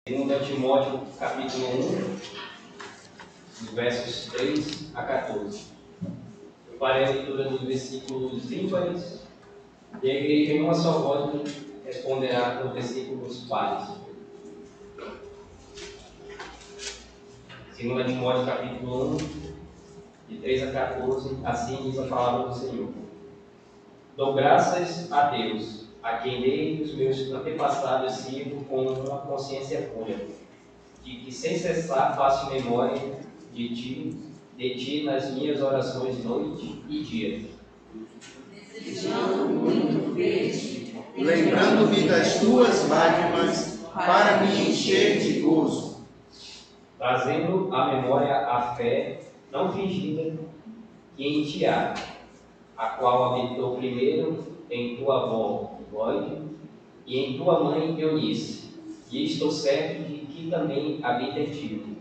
Segundo Timóteo, capítulo 1, versos 3 a 14. Eu farei a leitura dos versículos ímpares e a igreja em uma só voz responderá com os versículos pares. Segundo Timóteo, capítulo 1, de 3 a 14, assim diz a palavra do Senhor. Dou graças a Deus, a quem desde os meus antepassados sirvo com uma consciência pura, de que sem cessar faço memória de ti nas minhas orações noite e dia. Desejando muito ver-te, lembrando-me das tuas lágrimas, para me encher de gozo. Trazendo à memória a fé não fingida que em ti há, a qual habitou primeiro em tua avó, Lóide, e em tua mãe, Eunice, e estou certo de que também habita em ti.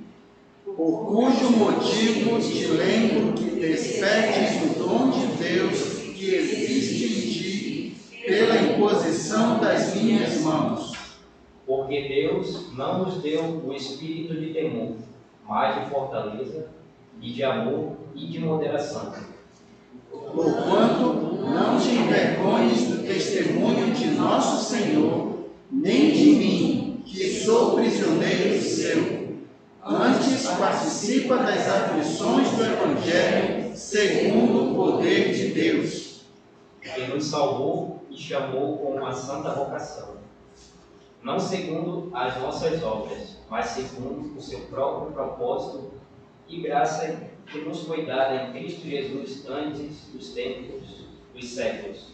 Por cujo motivo te lembro que despertes o dom de Deus que existe em ti, pela imposição das minhas mãos. Porque Deus não nos deu o espírito de temor, mas de fortaleza, e de amor e de moderação. Porquanto não te envergonhes do testemunho de nosso Senhor, nem de mim, que sou prisioneiro seu. Antes participa das aflições do Evangelho, segundo o poder de Deus. Que nos salvou e chamou com uma santa vocação, não segundo as nossas obras, mas segundo o seu próprio propósito e graça que nos foi dada em Cristo Jesus antes dos tempos dos séculos.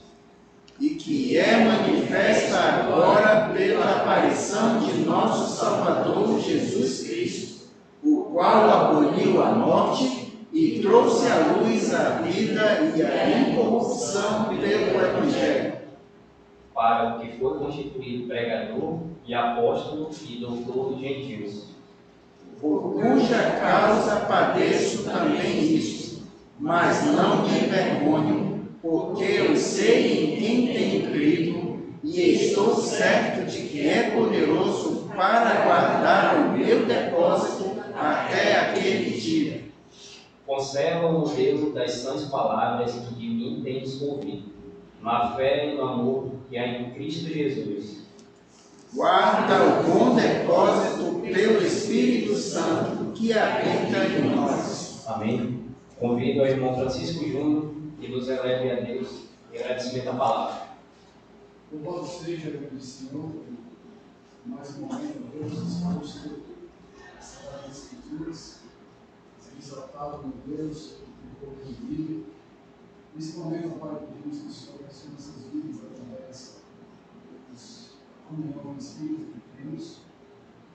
E que é manifesta agora pela aparição de nosso Salvador Jesus Cristo, o qual aboliu a morte e trouxe à luz a vida e a incorrupção pelo Evangelho. Para o que foi constituído pregador e apóstolo e doutor dos gentios. Por cuja causa padeço também isto, mas não me envergonho, porque eu sei em quem tenho crido, e estou certo de que é poderoso para guardar o meu depósito até aquele dia. Conserva o modelo das sãs palavras que de mim tens ouvido, na fé e no amor que há em Cristo Jesus. Guarda o bom depósito pelo Espírito Santo que habita em nós. Amém. Convido ao irmão Francisco Júnior que nos eleve a Deus em agradecimento à palavra. Louvado seja o Senhor, mais um momento, Deus, exposto as Sagradas Escrituras, ser exaltado, meu Deus, o povo de vida. Nesse momento, Pai, pedimos que o Senhor abençoe nossas vidas através da comunhão com o Espírito que temos.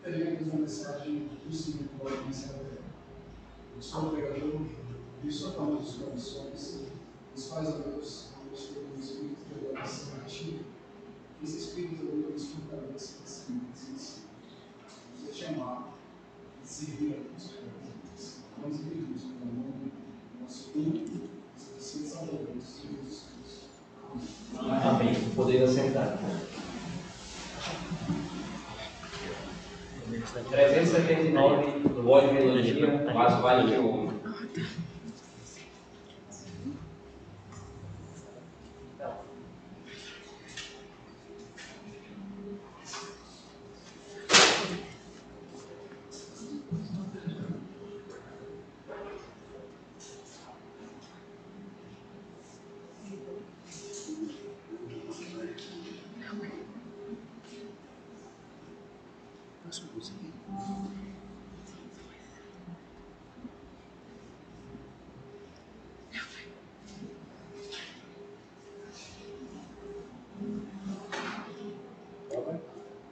Teremos uma mensagem do Senhor que vai iniciar a terra. Eu sou o pregador, e só para os corações, os pais a Deus, o Espírito de adoração a Ti. Que esse Espírito de Deus nos fortaleça nesse exercício. Nos deixe amar e servir a Deus. Nós pedimos pelo nome do nosso único e suficiente Salvador, Jesus Cristo. Amém. Poder assentar. 379 do Voz de Melodia, mais vale que o ouro.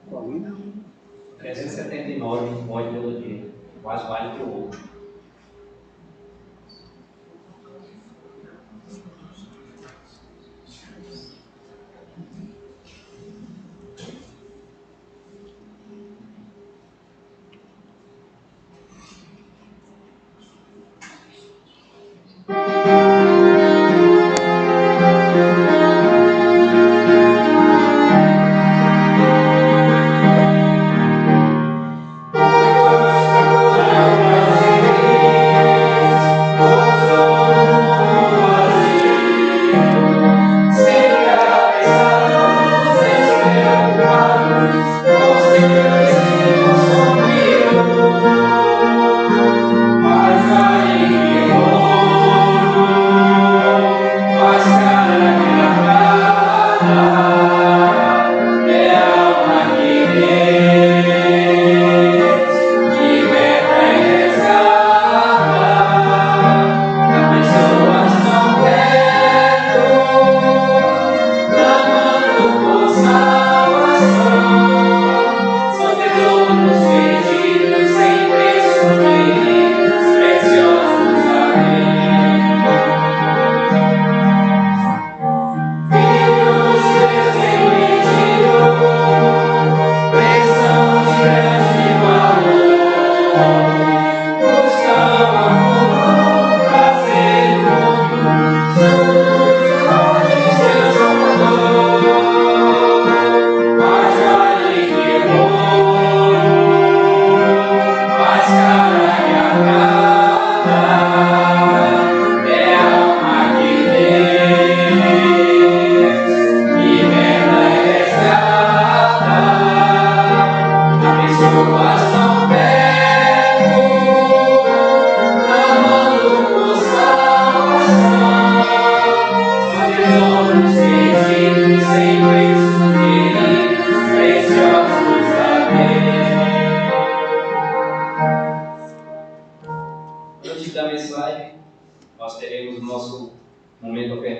Qual hino? 379 Voz de Melodia, mais vale que o ouro.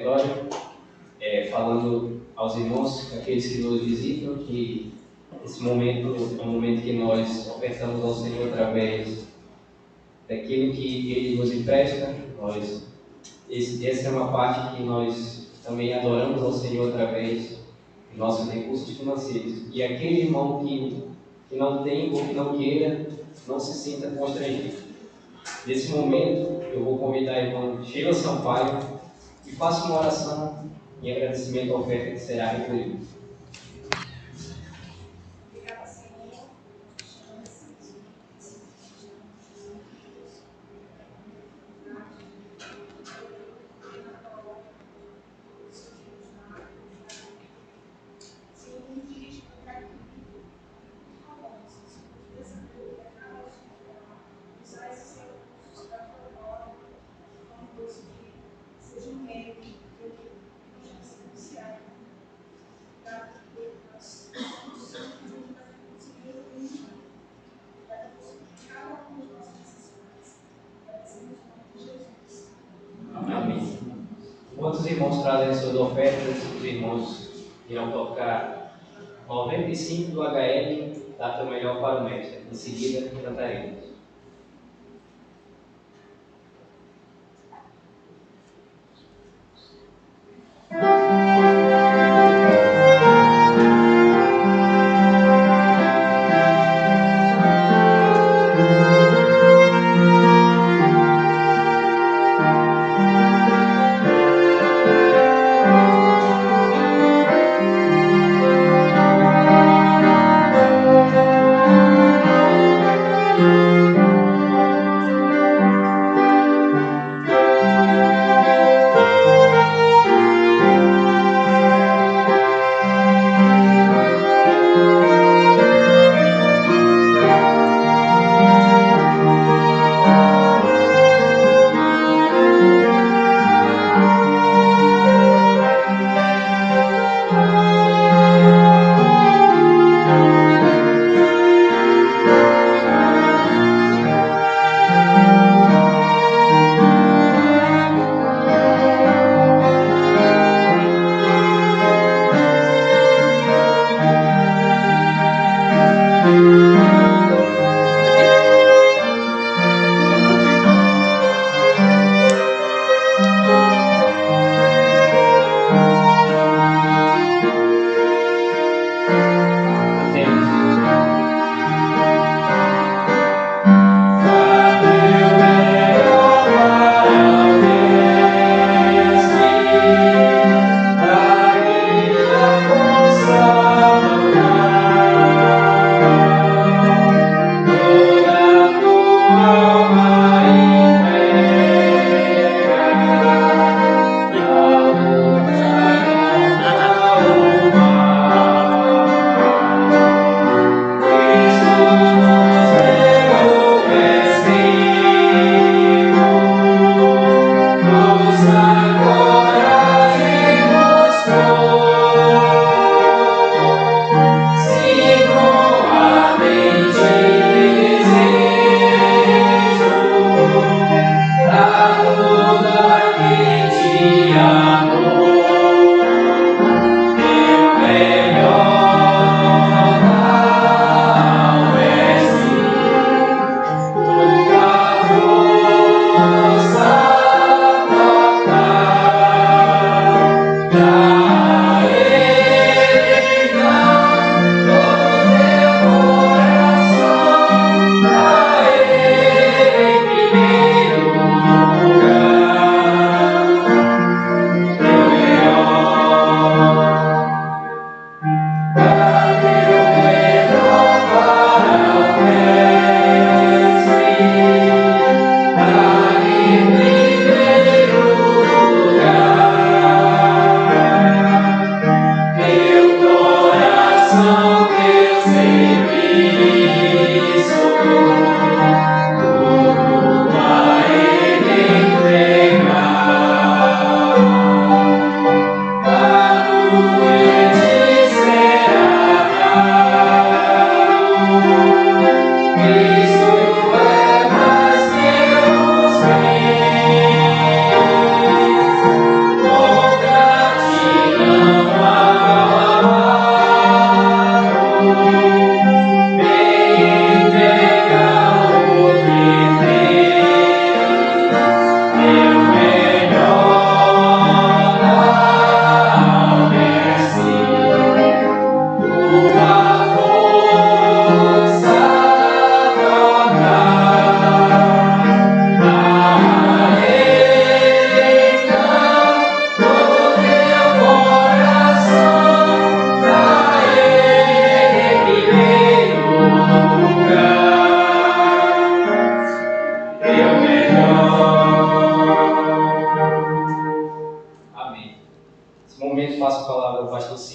ofertório, falando aos irmãos, aqueles que nos visitam, que esse momento é um momento que nós ofertamos ao Senhor através daquilo que Ele nos empresta. Essa é uma parte que nós também adoramos ao Senhor através dos nossos recursos financeiros. E aquele irmão que não tem ou que não queira, não se sinta constrangido. Nesse momento, eu vou convidar a irmã Sheila Sampaio e faça uma oração em agradecimento à oferta que será recolhida. Amém. Enquanto os irmãos trazem suas ofertas, os irmãos irão tocar 95 do HL, dá teu melhor para o mestre. Em seguida, cantaremos.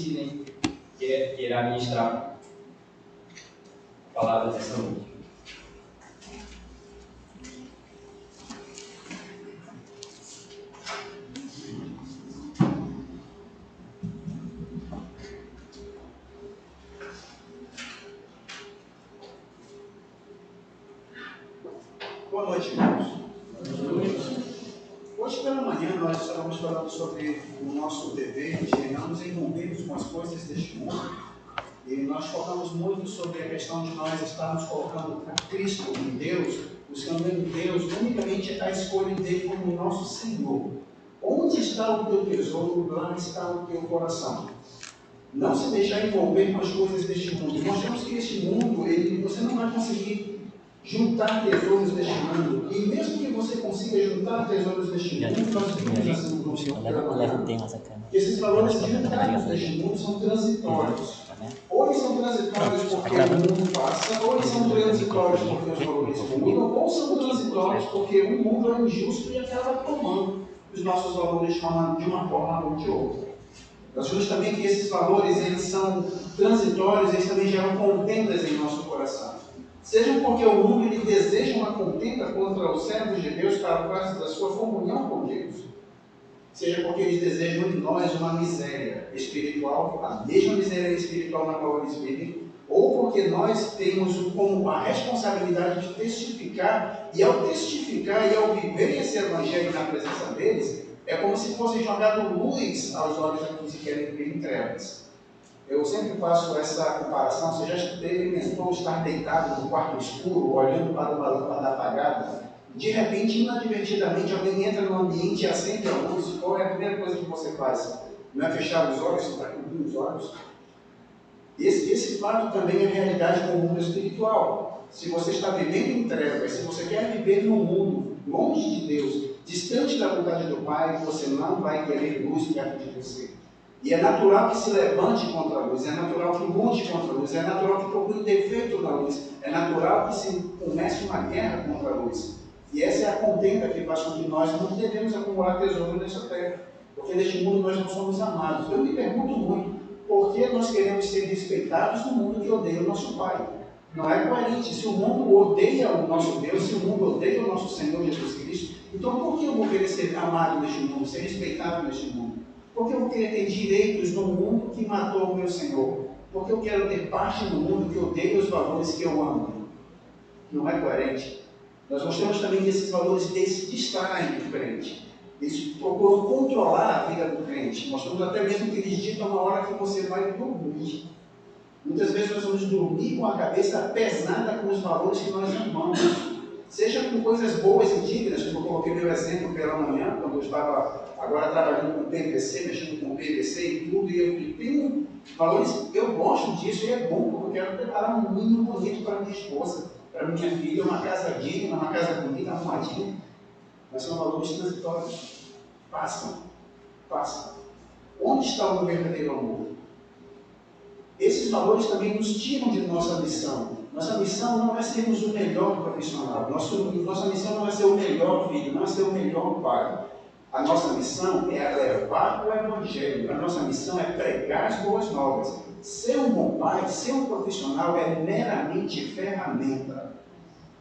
Sidney, que irá ministrar a palavra dessa noite. Boa noite, irmãos. Hoje pela manhã nós estávamos falando sobre o nosso dever de não nos envolvermos com as coisas deste mundo. E nós focamos muito sobre a questão de nós estarmos colocando a Cristo em Deus, buscando em Deus unicamente a escolha dele como nosso Senhor. Onde está o teu tesouro, lá está o teu coração. Não se deixar envolver com as coisas deste mundo. Nós temos que este mundo, você não vai conseguir juntar tesouros deste mundo. E mesmo que você consiga juntar tesouros deste mundo, nós temos assim esses valores juntados deste mundo são transitórios. Ou eles são transitórios porque o mundo passa, ou eles são transitórios porque os valores mudam, ou são transitórios porque o mundo é injusto e acaba tomando os nossos valores de uma forma ou de outra. Nós vimos também que esses valores eles são transitórios, eles também geram contendas em nosso coração. Seja porque o mundo ele deseja uma contenda contra os servos de Deus para causa da sua comunhão com Deus. Seja porque eles desejam em nós uma miséria espiritual, a mesma miséria espiritual na qual eles vivem, ou porque nós temos como a responsabilidade de testificar, e ao testificar e ao viver esse evangelho na presença deles, é como se fosse jogado luz aos olhos daqueles que querem viver em trevas. Eu sempre faço essa comparação. Você já experimentou estar deitado no quarto escuro, olhando para uma lâmpada apagada? De repente, inadvertidamente, alguém entra no ambiente e acende a luz. Qual é a primeira coisa que você faz? Não é fechar os olhos, você está cobrindo os olhos. Esse fato também é realidade com o mundo espiritual. Se você está vivendo em trevas, se você quer viver no mundo, longe de Deus, distante da vontade do Pai, você não vai querer luz perto de você. E é natural que se levante contra a luz, é natural que lute contra a luz, é natural que procure defeito na luz, é natural que se comece uma guerra contra a luz. E essa é a contenda que faz com que nós não devemos acumular tesouro nessa terra, porque neste mundo nós não somos amados. Eu me pergunto muito, por que nós queremos ser respeitados no mundo que odeia o nosso Pai? Não é coerente. Se o mundo odeia o nosso Deus, se o mundo odeia o nosso Senhor Jesus Cristo, então por que eu vou querer ser amado neste mundo, ser respeitado neste mundo? Porque eu vou querer ter direitos no mundo que matou o meu Senhor? Porque eu quero ter parte no mundo que odeia os valores que eu amo? Não é coerente. Nós mostramos também que esses valores distraem o crente. Eles procuram controlar a vida do crente. Mostramos até mesmo que eles ditam uma hora que você vai dormir. Muitas vezes nós vamos dormir com a cabeça pesada com os valores que nós amamos. Seja com coisas boas e dignas, como eu coloquei meu exemplo pela manhã, quando eu estava agora trabalhando com PVC, mexendo com PVC e tudo, e eu tenho valores, eu gosto disso e é bom, porque eu quero preparar um ninho bonito para minha esposa, para minha filha, uma casa digna, uma casa bonita, arrumadinha. Mas são valores transitórios. Passam. Onde está o meu verdadeiro amor? Esses valores também nos tiram de nossa missão. Nossa missão não é sermos o melhor profissional. Nossa missão não é ser o melhor filho, não é ser o melhor pai. A nossa missão é levar o Evangelho. A nossa missão é pregar as boas novas. Ser um bom pai, ser um profissional é meramente ferramenta.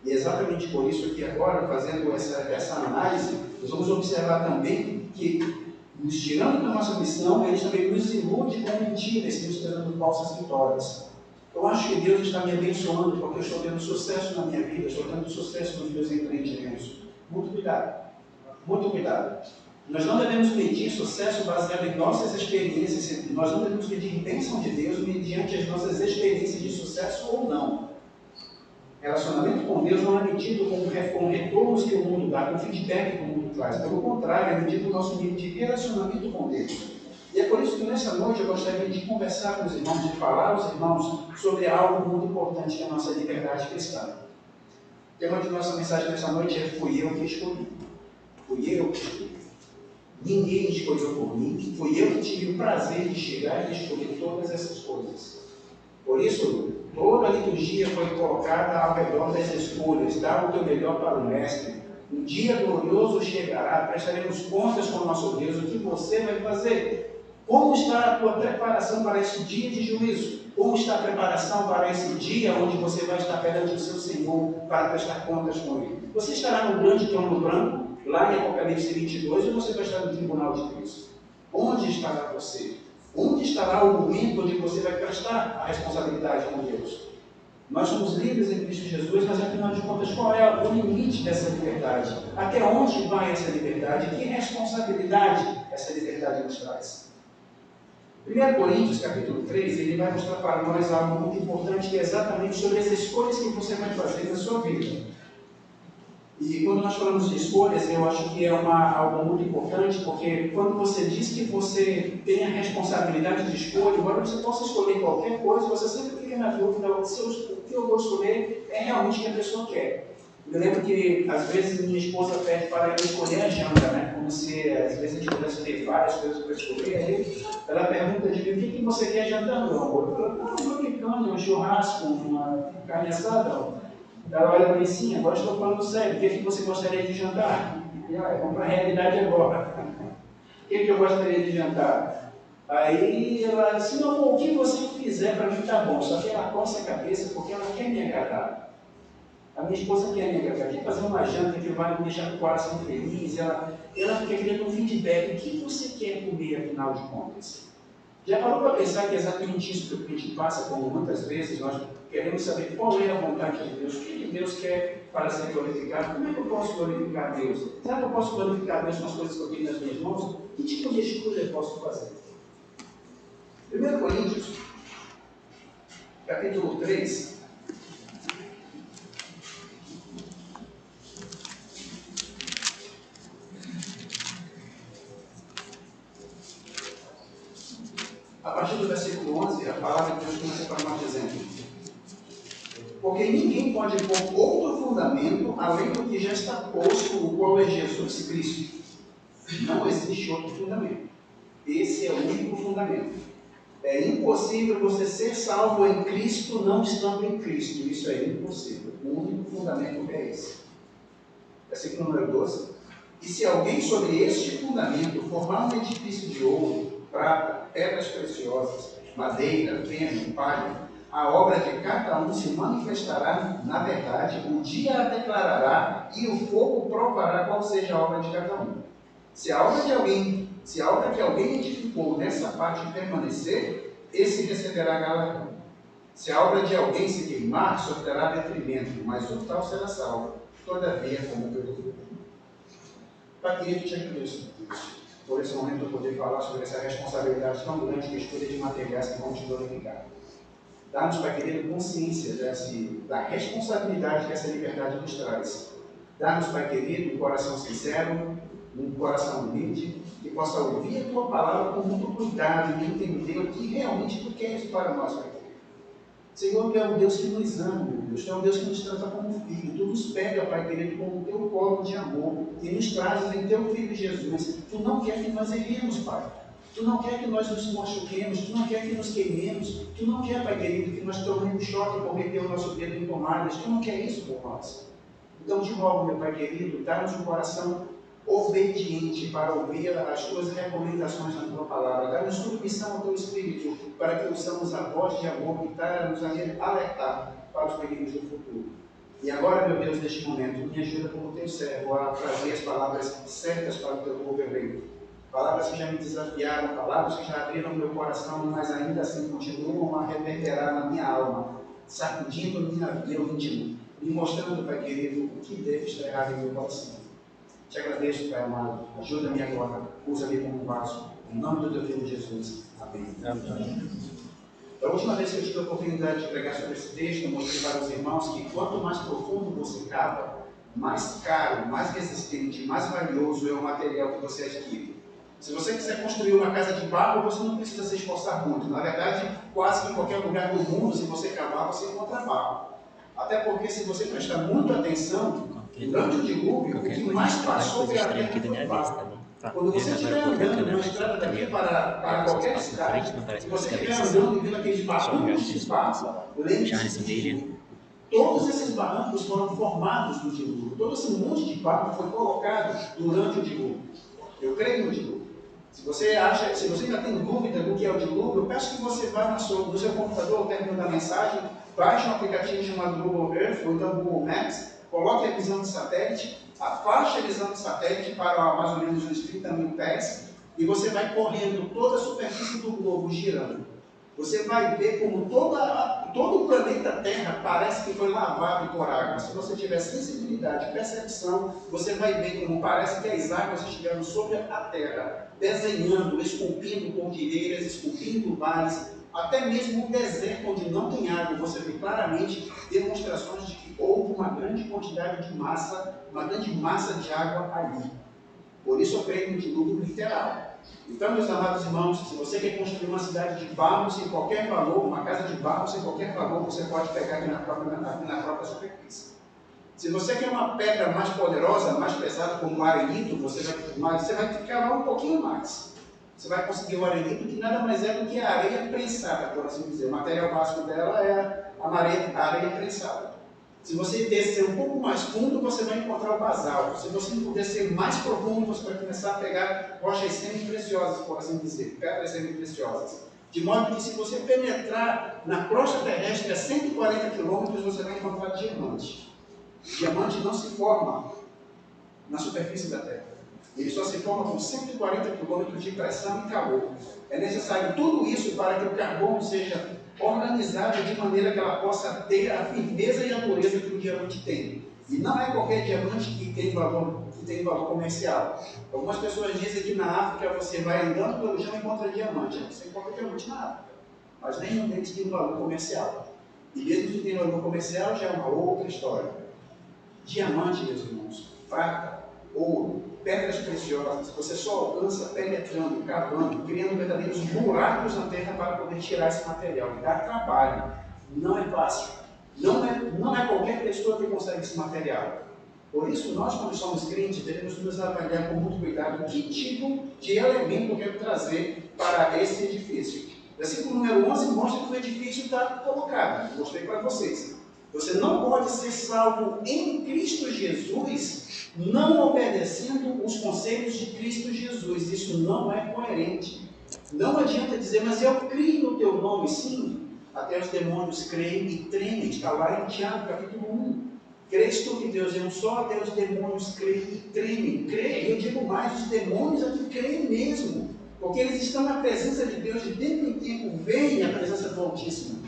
E exatamente por isso que agora, fazendo essa análise, nós vamos observar também que, nos tirando da nossa missão, eles também nos iludem com mentiras, nos trazendo falsas vitórias. Eu acho que Deus está me abençoando porque eu estou tendo sucesso na minha vida, estou tendo sucesso nos meus empreendimentos. Muito cuidado. Muito cuidado. Nós não devemos medir sucesso baseado em nossas experiências, nós não devemos medir bênção de Deus mediante as nossas experiências de sucesso ou não. Relacionamento com Deus não é medido com retornos que o mundo dá, com feedback que o mundo traz. Pelo contrário, é medido o nosso nível de relacionamento com Deus. E é por isso que nessa noite eu gostaria de conversar com os irmãos, de falar aos irmãos sobre algo muito importante que é a nossa liberdade cristã. O tema de nossa mensagem nessa noite é: fui eu que escolhi. Fui eu que escolhi. Ninguém escolheu por mim. Fui eu que tive o prazer de chegar e escolher todas essas coisas. Por isso, toda a liturgia foi colocada ao redor das escolhas. Dá o teu melhor para o Mestre. Um dia glorioso chegará, prestaremos contas com o nosso Deus. O que você vai fazer? Como está a tua preparação para esse dia de juízo? Como está a preparação para esse dia onde você vai estar perante o seu Senhor para prestar contas com Ele? Você estará no grande trono branco, lá em Apocalipse 22, ou você vai estar no tribunal de Cristo? Onde estará você? Onde estará o momento onde você vai prestar a responsabilidade com Deus? Nós somos livres em Cristo Jesus, mas afinal de contas, qual é o limite dessa liberdade? Até onde vai essa liberdade? Que responsabilidade essa liberdade nos traz? 1 Coríntios, capítulo 3, ele vai mostrar para nós algo muito importante, que é exatamente sobre as escolhas que você vai fazer na sua vida. E quando nós falamos de escolhas, eu acho que é algo muito importante, porque quando você diz que você tem a responsabilidade de escolha, embora você possa escolher qualquer coisa, você sempre fica na dúvida se o que eu vou escolher é realmente o que a pessoa quer. Eu lembro que, às vezes, minha esposa pede para eu escolher a janta, né? Como se, às vezes, a gente pudesse ter várias coisas para escolher. Aí ela pergunta de mim, o que você quer jantar, meu amor? Eu falo, uma picanha, um churrasco, uma carne assada. Ela olha para mim, sim, agora estou falando sério, o que você gostaria de jantar? E, vamos para a realidade agora. O que eu gostaria de jantar? Aí ela disse, assim, não, o que você fizer para mim está bom, só que ela coça a cabeça porque ela quer me agradar. A minha esposa quer me agradar, quer fazer uma janta que vai me deixar com o coração feliz, ela fica querendo um feedback, o que você quer comer afinal de contas? Já parou para pensar que é exatamente isso que a gente passa, como muitas vezes nós queremos saber qual é a vontade de Deus, o que Deus quer para ser glorificado, como é que eu posso glorificar Deus? Será que eu posso glorificar Deus com as coisas que eu tenho nas minhas mãos? Que tipo de escolha eu posso fazer? 1 Coríntios, capítulo 3, a partir do versículo 11, a palavra de Deus começa para nós dizendo: porque ninguém pode pôr outro fundamento além do que já está posto, o qual é Jesus Cristo. Não existe outro fundamento. Esse é o único fundamento. É impossível você ser salvo em Cristo não estando em Cristo. Isso é impossível. O único fundamento é esse. Versículo número 12. E se alguém sobre este fundamento formar um edifício de ouro, prata, pedras preciosas, madeira, feno, palha, a obra de cada um se manifestará na verdade, o dia a declarará e o fogo provará qual seja a obra de cada um. Se a obra que alguém edificou nessa parte permanecer, esse receberá galardão. Se a obra de alguém se queimar, sofrerá detrimento, mas o tal será salvo, todavia como pelo fogo. Pai querido, te agradeço por esse momento eu poder falar sobre essa responsabilidade tão grande que a escolha de materiais que vão te glorificar. Dá-nos, Pai querido, consciência da responsabilidade que essa liberdade nos traz. Dá-nos, Pai querido, um coração sincero, um coração humilde, que possa ouvir a Tua palavra com muito cuidado e entender o que realmente Tu queres para nós, Pai querido. Senhor, Tu é um Deus que nos ama, meu Deus. Tu é um Deus que nos trata como filho. Tu nos pega, Pai querido, com o Teu colo de amor e nos trazes em Teu Filho Jesus. Tu não quer que nós erremos, Pai. Tu não quer que nós nos machuquemos, Tu não quer que nos queimemos, Tu não quer, Pai querido, que nós tomemos choque por meter o nosso dedo em tomadas, Tu não quer isso por nós. Então te rogo, meu Pai querido, dá-nos um coração obediente para ouvir as Tuas recomendações na Tua palavra. Dá-nos submissão ao Teu Espírito, para que usamos a voz de amor que está a nos alertar para os perigos do futuro. E agora, meu Deus, neste momento, me ajuda como Teu servo a trazer as palavras certas para o Teu povo eleito. Palavras que já me desafiaram, palavras que já abriram meu coração, mas ainda assim continuam a reverberar na minha alma, sacudindo meu íntimo, me mostrando, Pai querido, o que deve estar errado em meu coração. Te agradeço, Pai amado, ajuda-me agora, usa-me como vaso, em nome do Teu Filho Jesus. Amém. Amém. Da última vez que eu tive a oportunidade de pregar sobre esse texto, eu mostrei para os irmãos que quanto mais profundo você cava, mais caro, mais resistente, mais valioso é o material que você adquire. Se você quiser construir uma casa de barro, você não precisa se esforçar muito. Na verdade, quase que em qualquer lugar do mundo, se você cavar, você encontra barro. Até porque, se você prestar muita atenção, durante o dilúvio, o que mais passou foi a terra do barro. Quando você estiver andando numa estrada daqui para qualquer cidade, se você estiver andando e vendo aqueles barrancos de barro, lembre-se, todos esses barrancos foram formados no dilúvio. Todo esse monte de barro foi colocado durante o dilúvio. Eu creio no dilúvio. Se você ainda tem dúvida do que é o dilúvio, eu peço que você vá no seu computador, ao término da mensagem, baixe um aplicativo chamado Google Earth, ou então Google Maps, coloque a visão de satélite, afaste a visão de satélite para mais ou menos uns 30 mil pés, e você vai correndo toda a superfície do globo girando. Você vai ver como todo o planeta Terra parece que foi lavado por água. Se você tiver sensibilidade, percepção, você vai ver como parece que as águas estiveram sobre a Terra, desenhando, esculpindo cordilheiras, esculpindo vales, até mesmo um deserto onde não tem água. Você vê claramente demonstrações de que houve uma grande quantidade de massa, uma grande massa de água ali. Por isso eu creio no dilúvio literal. Então, meus amados irmãos, se você quer construir uma cidade de barro sem qualquer valor, uma casa de barro sem qualquer valor, você pode pegar aqui na própria superfície. Se você quer uma pedra mais poderosa, mais pesada, como o arenito, você vai ficar lá um pouquinho mais. Você vai conseguir o arenito, que nada mais é do que a areia prensada, por assim dizer. O material básico dela é a areia prensada. Se você descer um pouco mais fundo, você vai encontrar o basalto. Se você descer mais profundo, você vai começar a pegar rochas semi-preciosas, por assim dizer, pedras semi-preciosas. De modo que, se você penetrar na crosta terrestre a 140 km, você vai encontrar diamante. Diamante não se forma na superfície da Terra. Ele só se forma com 140 km de pressão e calor. É necessário tudo isso para que o carbono seja organizado de maneira que ela possa ter a firmeza e a dureza que o diamante tem. E não é qualquer diamante que tem valor comercial. Algumas pessoas dizem que na África você vai andando pelo chão e encontra diamante. Você encontra diamante na África. Mas nenhum deles tem valor comercial. E mesmo que tenha valor comercial, já é uma outra história. Diamante, meus irmãos, prata, ouro, pedras preciosas, você só alcança penetrando, cavando, criando verdadeiros buracos na terra para poder tirar esse material. E dá trabalho. Não é fácil. Não é qualquer pessoa que consegue esse material. Por isso, nós, quando somos crentes, devemos nos avaliar com muito cuidado que tipo de elemento eu quero trazer para esse edifício. Versículo número 11 mostra que o edifício está colocado. Mostrei para vocês. Você não pode ser salvo em Cristo Jesus não obedecendo os conselhos de Cristo Jesus. Isso não é coerente. Não adianta dizer, mas eu creio no teu nome. Sim, até os demônios creem e tremem. Está lá em Tiago, capítulo 1. Crês tu que Deus é um só, até os demônios creem e tremem. Creem, eu digo mais, os demônios aqui creem mesmo. Porque eles estão na presença de Deus de tempo em tempo, veem a presença do Altíssimo.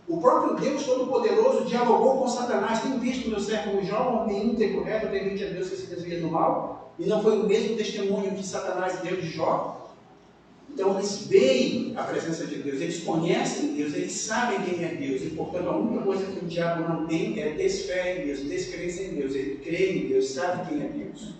O próprio Deus Todo-Poderoso dialogou com Satanás. Tem visto meu servo Jó, nenhum temporário temente a Deus que se desvia do mal? E não foi o mesmo testemunho que Satanás deu de Jó? Então eles veem a presença de Deus, eles conhecem Deus, eles sabem quem é Deus. E portanto a única coisa que o diabo não tem é desfé em Deus, descrença em Deus. Ele crê em Deus, sabe quem é Deus.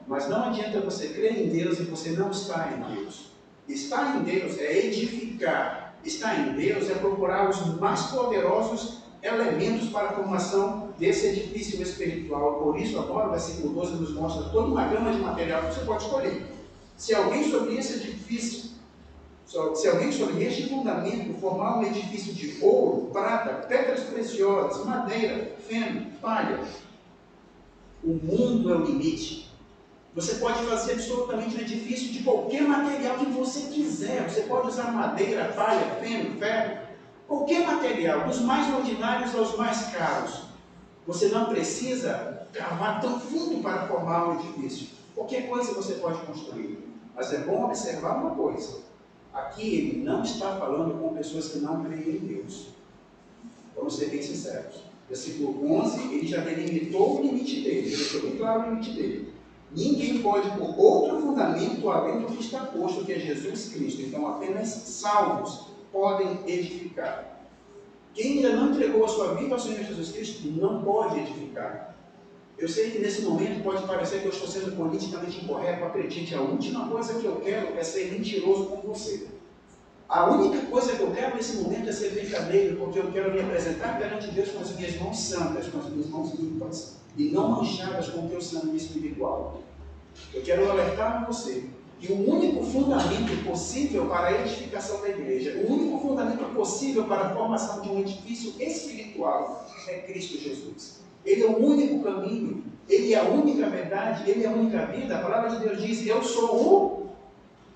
Mas não adianta você crer em Deus e você não estar em Deus. Estar em Deus é edificar. Estar em Deus é procurar os mais poderosos elementos para a formação desse edifício espiritual. Por isso, agora o versículo 12 nos mostra toda uma gama de material que você pode escolher. Se alguém sobre esse edifício, se alguém sobre este fundamento formar um edifício de ouro, prata, pedras preciosas, madeira, feno, palha, o mundo é o limite. Você pode fazer absolutamente um edifício de qualquer material que você quiser. Você pode usar madeira, palha, feno, ferro, qualquer material, dos mais ordinários aos mais caros. Você não precisa cavar tão fundo para formar um edifício. Qualquer coisa você pode construir. Mas é bom observar uma coisa. Aqui ele não está falando com pessoas que não creem em Deus. Vamos ser bem sinceros. Versículo 11, ele já delimitou o limite dele. Ele deixou bem claro o limite dele. Ninguém pode pôr outro fundamento além do que está posto, que é Jesus Cristo. Então, apenas salvos podem edificar. Quem ainda não entregou a sua vida ao Senhor Jesus Cristo não pode edificar. Eu sei que nesse momento pode parecer que eu estou sendo politicamente incorreto, acredite, a última coisa que eu quero é ser mentiroso com você. A única coisa que eu quero nesse momento é ser verdadeiro, porque eu quero me apresentar perante Deus com as minhas mãos santas, com as minhas mãos limpas, e não manchadas com o teu sangue espiritual. Eu quero alertar a você que o único fundamento possível para a edificação da igreja, o único fundamento possível para a formação de um edifício espiritual é Cristo Jesus. Ele é o único caminho, Ele é a única verdade, Ele é a única vida. A palavra de Deus diz, eu sou o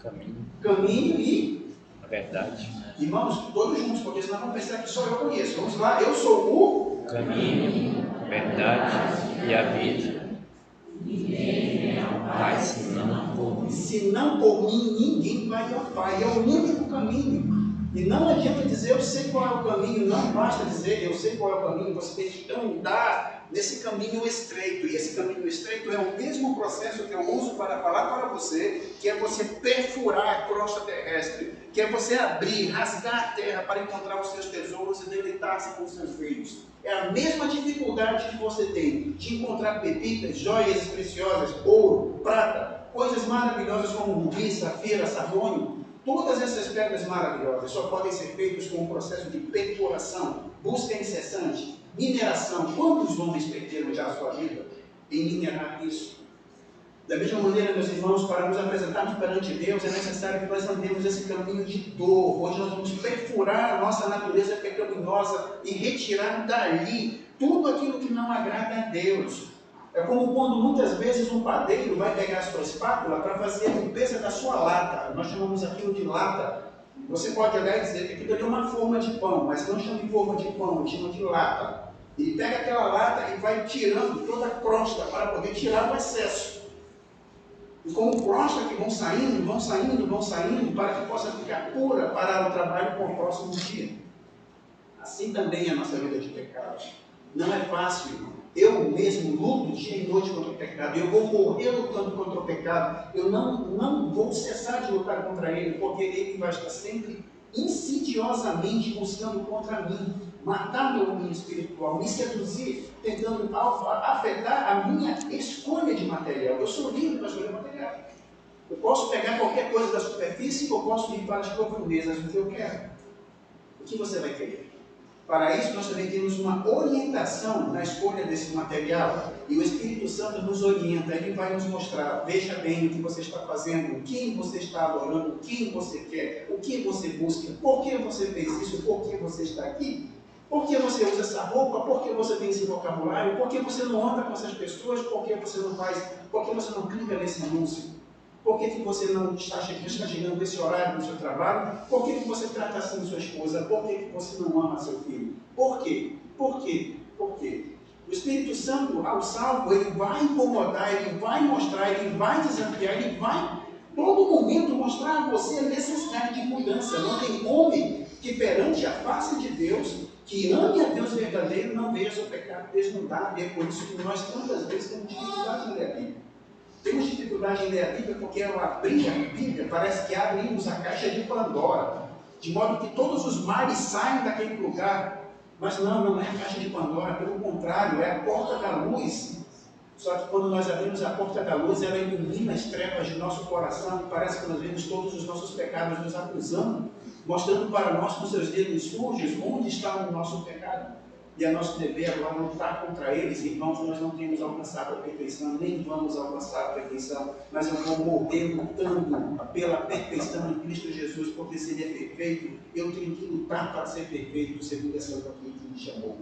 caminho e a verdade. Irmãos, todos juntos, porque senão vão pensar que só eu conheço. Vamos lá, eu sou o caminho, a verdade e a vida. Mas se não por mim, ninguém vai ao Pai. É o único caminho. E não adianta dizer eu sei qual é o caminho, não basta dizer eu sei qual é o caminho, você tem que andar nesse caminho estreito. E esse caminho estreito é o mesmo processo que eu uso para falar para você, que é você perfurar a crosta terrestre, que é você abrir, rasgar a terra para encontrar os seus tesouros e deleitar-se com os seus filhos. É a mesma dificuldade que você tem de encontrar pepitas, joias preciosas, ouro, prata, coisas maravilhosas como rubi, safira, sardônio. Todas essas pedras maravilhosas só podem ser feitas com um processo de perfuração, busca incessante, mineração. Quantos homens perderam já a sua vida em minerar isso? Da mesma maneira, meus irmãos, para nos apresentarmos perante Deus, é necessário que nós andemos esse caminho de dor, onde nós vamos perfurar a nossa natureza pecaminosa e retirar dali tudo aquilo que não agrada a Deus. É como quando muitas vezes um padeiro vai pegar a sua espátula para fazer a limpeza da sua lata. Nós chamamos aquilo de lata. Você pode olhar e dizer que aquilo ali é uma forma de pão, mas não chama de forma de pão, chama de lata. Ele pega aquela lata e vai tirando toda a crosta para poder tirar o excesso. E como crosta que vão saindo, para que possa ficar pura para o trabalho com o próximo dia. Assim também é a nossa vida de pecado. Não é fácil, irmão. Eu mesmo luto dia e noite contra o pecado. Eu vou morrer lutando contra o pecado. Eu não vou cessar de lutar contra ele, porque ele vai estar sempre insidiosamente buscando contra mim, matar meu homem espiritual, me seduzir, tentando afetar a minha escolha de material. Eu sou livre para escolher material. Eu posso pegar qualquer coisa da superfície, eu posso ir para as profundezas do que eu quero. O que você vai querer? Para isso, nós também temos uma orientação na escolha desse material. E o Espírito Santo nos orienta, ele vai nos mostrar, veja bem o que você está fazendo, quem você está adorando, quem você quer, o que você busca, por que você fez isso, por que você está aqui, por que você usa essa roupa, por que você tem esse vocabulário, por que você não anda com essas pessoas, por que você não faz, por que você não clica nesse anúncio. Por que você não está chegando nesse horário no seu trabalho? Por que você trata assim sua esposa? Por que você não ama seu filho? Por quê? Por quê? Por quê? O Espírito Santo, ao salvo, ele vai incomodar, ele vai mostrar, ele vai desafiar, ele vai, todo momento, mostrar a você a necessidade de mudança. Não tem homem que perante a face de Deus, que ame a Deus verdadeiro, não veja seu pecado desnudado. E é por isso que nós tantas vezes temos dificuldade em ler a Bíblia. Temos dificuldade em ler a Bíblia porque ao abrir a Bíblia parece que abrimos a caixa de Pandora, de modo que todos os males saem daquele lugar. Mas não é a caixa de Pandora, pelo contrário, é a porta da luz. Só que quando nós abrimos a porta da luz, ela ilumina as trevas de nosso coração, e parece que nós vemos todos os nossos pecados nos acusando, mostrando para nós com seus dedos sujos onde está o nosso pecado. E é nosso dever agora lutar contra eles. Irmãos, nós não temos alcançado a perfeição, nem vamos alcançar a perfeição, mas eu vou morrer lutando pela perfeição em Cristo Jesus, porque se Ele é perfeito, eu tenho que lutar para ser perfeito, segundo essa luta que me chamou.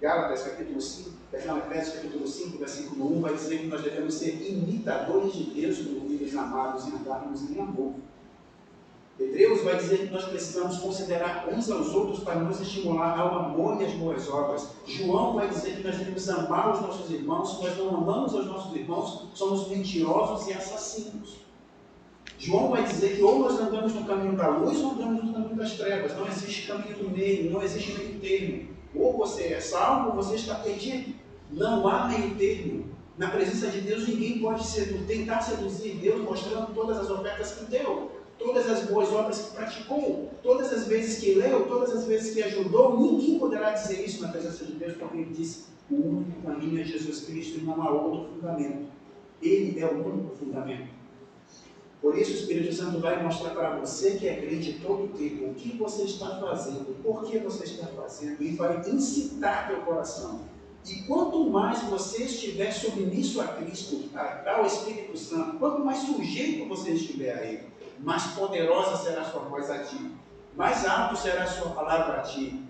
Gálatas capítulo 5, Efésios capítulo 5, versículo 1, vai dizer que nós devemos ser imitadores de Deus, como filhos amados, e andarmos em amor. Hebreus vai dizer que nós precisamos considerar uns aos outros para nos estimular ao amor e às boas obras. João vai dizer que nós devemos amar os nossos irmãos. Se nós não amamos os nossos irmãos, somos mentirosos e assassinos. João vai dizer que ou nós andamos no caminho da luz ou andamos no caminho das trevas. Não existe caminho do meio, não existe meio termo. Ou você é salvo ou você está perdido. Não há meio termo. Na presença de Deus, ninguém pode tentar seduzir Deus mostrando todas as ofertas que deu, todas as boas obras que praticou, todas as vezes que leu, todas as vezes que ajudou. Ninguém poderá dizer isso na presença de Deus, porque Ele disse: o único caminho é Jesus Cristo e não há outro fundamento. Ele é o único fundamento. Por isso o Espírito Santo vai mostrar para você que é crente todo o tempo o que você está fazendo, por que você está fazendo, e vai incitar teu coração. E quanto mais você estiver submisso a Cristo, ao Espírito Santo, quanto mais sujeito você estiver a Ele, mais poderosa será a sua voz a ti, mais alto será a sua palavra a ti.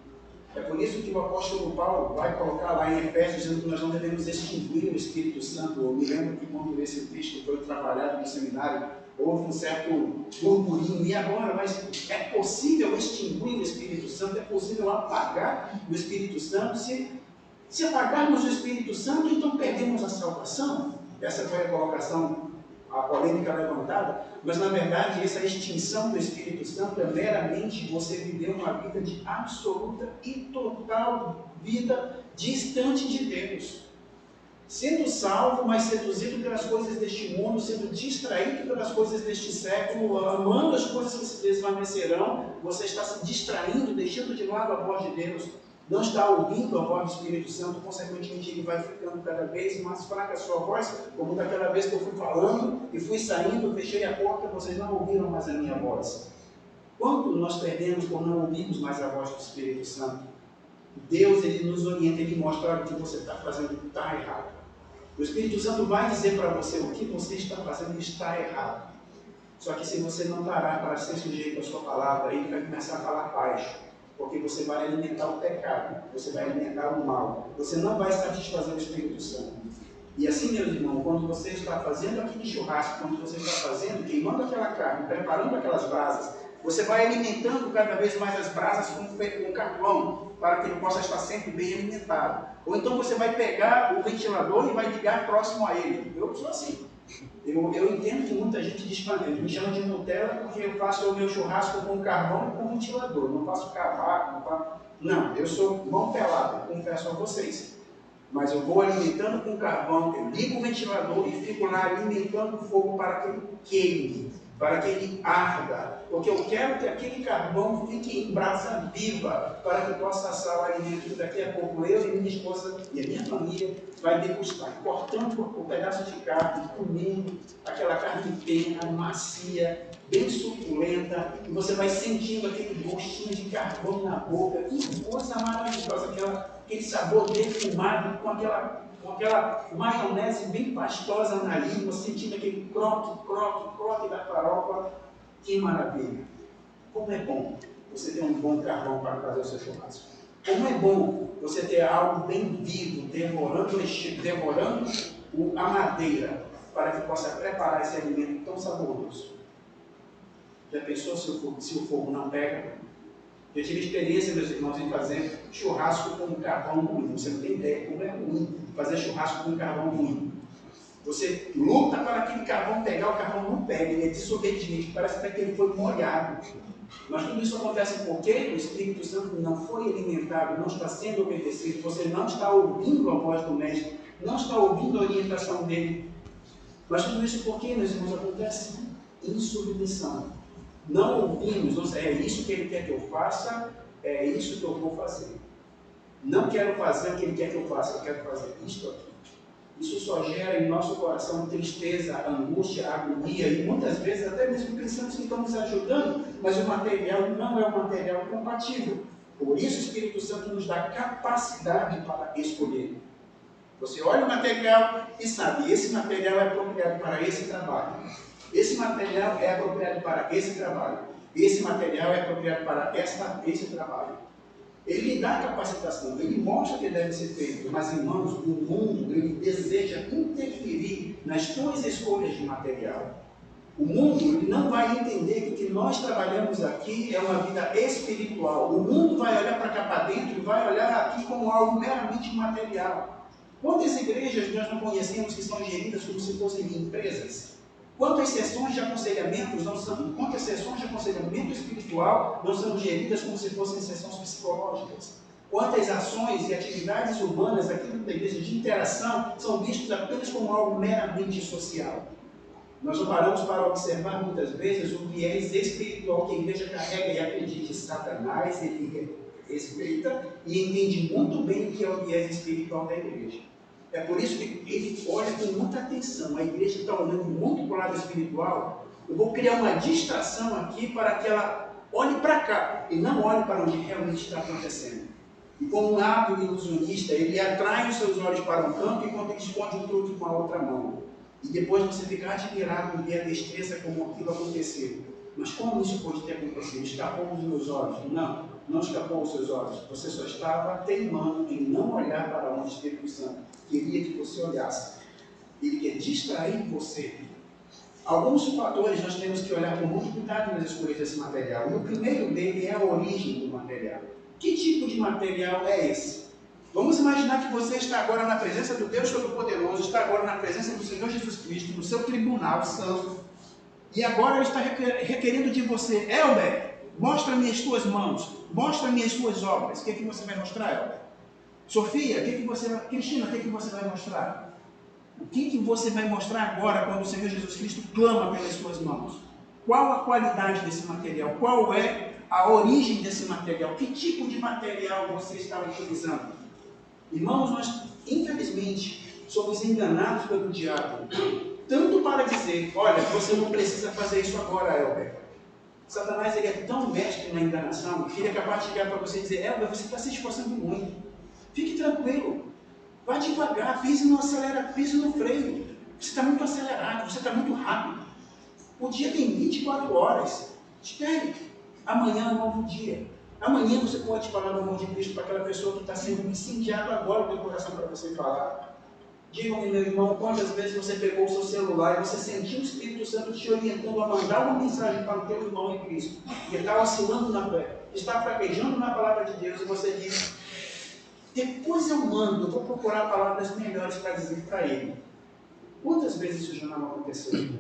É por isso que o apóstolo Paulo vai colocar lá em Efésios, dizendo que nós não devemos extinguir o Espírito Santo. Eu me lembro que quando esse texto foi trabalhado no seminário, houve um certo burburinho, e agora? Mas é possível extinguir o Espírito Santo? É possível apagar o Espírito Santo? Se apagarmos o Espírito Santo, então perdemos a salvação? Essa foi a colocação, a polêmica levantada, mas na verdade essa extinção do Espírito Santo é meramente você viver uma vida de absoluta e total vida distante de Deus. Sendo salvo, mas seduzido pelas coisas deste mundo, sendo distraído pelas coisas deste século, amando as coisas que se desvanecerão, você está se distraindo, deixando de lado a voz de Deus, não está ouvindo a voz do Espírito Santo, consequentemente ele vai ficando cada vez mais fraca a sua voz, como daquela vez que eu fui falando e fui saindo, fechei a porta, vocês não ouviram mais a minha voz. Quanto nós perdemos por não ouvirmos mais a voz do Espírito Santo? Deus, ele nos orienta, ele mostra, olha, o que você está fazendo está errado. O Espírito Santo vai dizer para você o que você está fazendo está errado. Só que se você não parar para ser sujeito à sua palavra, ele vai começar a falar baixo. Porque você vai alimentar o pecado, você vai alimentar o mal. Você não vai satisfazer o Espírito Santo. E assim, meus irmãos, quando você está fazendo aquele churrasco, quando você está fazendo, queimando aquela carne, preparando aquelas brasas, você vai alimentando cada vez mais as brasas com carvão, para que ele possa estar sempre bem alimentado. Ou então você vai pegar o ventilador e vai ligar próximo a ele. Eu sou assim. Eu entendo que muita gente diz para mim, me chama de Nutella porque eu faço o meu churrasco com carvão e com ventilador. Não faço cavaco, não, eu sou mão pelada, confesso a vocês. Mas eu vou alimentando com carvão, eu ligo o ventilador e fico lá alimentando o fogo para que ele queime, para que ele arda. Porque eu quero que aquele carvão fique em brasa viva, para que possa assar o alimento. Daqui a pouco eu e minha esposa e a minha família vai degustar, cortando o pedaço de carne, comendo aquela carne pena, macia, bem suculenta, e você vai sentindo aquele gostinho de carvão na boca. Que coisa maravilhosa, aquele sabor defumado com aquela maionese bem pastosa na língua, sentindo aquele croque da farofa. Que maravilha! Como é bom você ter um bom carvão para fazer o seu churrasco. Como é bom você ter algo bem vivo, devorando a madeira, para que possa preparar esse alimento tão saboroso. Já pensou se o fogo não pega? Eu tive experiência, meus irmãos, em fazer churrasco com carvão ruim. Você não tem ideia como é ruim fazer churrasco com carvão ruim. Você luta para aquele carvão pegar, o carvão não pega, ele é desobediente, parece até que ele foi molhado. Mas tudo isso acontece porque o Espírito Santo não foi alimentado, não está sendo obedecido, você não está ouvindo a voz do Mestre, não está ouvindo a orientação dele. Mas tudo isso porque, meus irmãos, acontece em submissão. Não ouvimos, ou seja, é isso que ele quer que eu faça, é isso que eu vou fazer. Não quero fazer o que ele quer que eu faça, eu quero fazer isto aqui. Isso só gera em nosso coração tristeza, angústia, agonia, e muitas vezes até mesmo pensamos que estamos ajudando, mas o material não é um material compatível. Por isso o Espírito Santo nos dá capacidade para escolher. Você olha o material e sabe, esse material é apropriado para esse trabalho. Esse material é apropriado para esse trabalho. Esse material é apropriado para esse trabalho. Ele lhe dá capacitação, ele mostra que deve ser feito, mas, irmãos, o mundo, ele deseja interferir nas tuas escolhas de material. O mundo, ele não vai entender que o que nós trabalhamos aqui é uma vida espiritual. O mundo vai olhar para cá para dentro e vai olhar aqui como algo meramente material. Quantas igrejas nós não conhecemos que são geridas como se fossem empresas? Quantas sessões de aconselhamento espiritual não são geridas como se fossem sessões psicológicas? Quantas ações e atividades humanas aqui dentro da igreja de interação são vistas apenas como algo meramente social? Nós não paramos para observar muitas vezes o viés espiritual que a igreja carrega e acredita. Satanás, ele respeita e entende muito bem o que é o viés espiritual da igreja. É por isso que ele olha com muita atenção. A igreja está olhando muito para o lado espiritual. Eu vou criar uma distração aqui para que ela olhe para cá e não olhe para onde realmente está acontecendo. E como um hábil ilusionista, ele atrai os seus olhos para um canto enquanto ele esconde o truque com a outra mão. E depois você fica admirado em ver a destreza como aquilo aconteceu. Mas como isso pode ter acontecido? Escapou dos meus olhos? Não escapou os seus olhos. Você só estava teimando em não olhar para onde o Espírito Santo queria que você olhasse. Ele quer distrair você Alguns fatores nós temos que olhar com muito cuidado nas escolhas desse material. E o primeiro dele é a origem do material. Que tipo de material é esse? Vamos imaginar que você está agora na presença do Deus Todo-Poderoso, está agora na presença do Senhor Jesus Cristo, no seu tribunal santo, e agora Ele está requerendo de você: Elber, mostra-me as tuas mãos, mostra-me as tuas obras. O que você vai mostrar, Elber? Sofia, Cristina, o que você vai mostrar? O que você vai mostrar agora quando o Senhor Jesus Cristo clama pelas suas mãos? Qual a qualidade desse material? Qual é a origem desse material? Que tipo de material você está utilizando? Irmãos, nós, infelizmente, somos enganados pelo diabo, tanto para dizer: olha, você não precisa fazer isso agora, Elber. Satanás, ele é tão mestre na enganação que ele é capaz de chegar para você e dizer: Elber, você está se esforçando muito, fique tranquilo, vá devagar, pise no freio, você está muito acelerado, você está muito rápido, o dia tem 24 horas, espere, amanhã é um novo dia. Amanhã você pode falar do amor de Cristo para aquela pessoa que está sendo incendiada agora no teu coração para você falar. Diga-me, meu irmão, quantas vezes você pegou o seu celular e você sentiu o Espírito Santo te orientando a mandar uma mensagem para o teu irmão em Cristo, que está oscilando na fé, está fraquejando na palavra de Deus, e você diz: depois eu mando, eu vou procurar palavras melhores para dizer para ele. Quantas vezes isso já não aconteceu?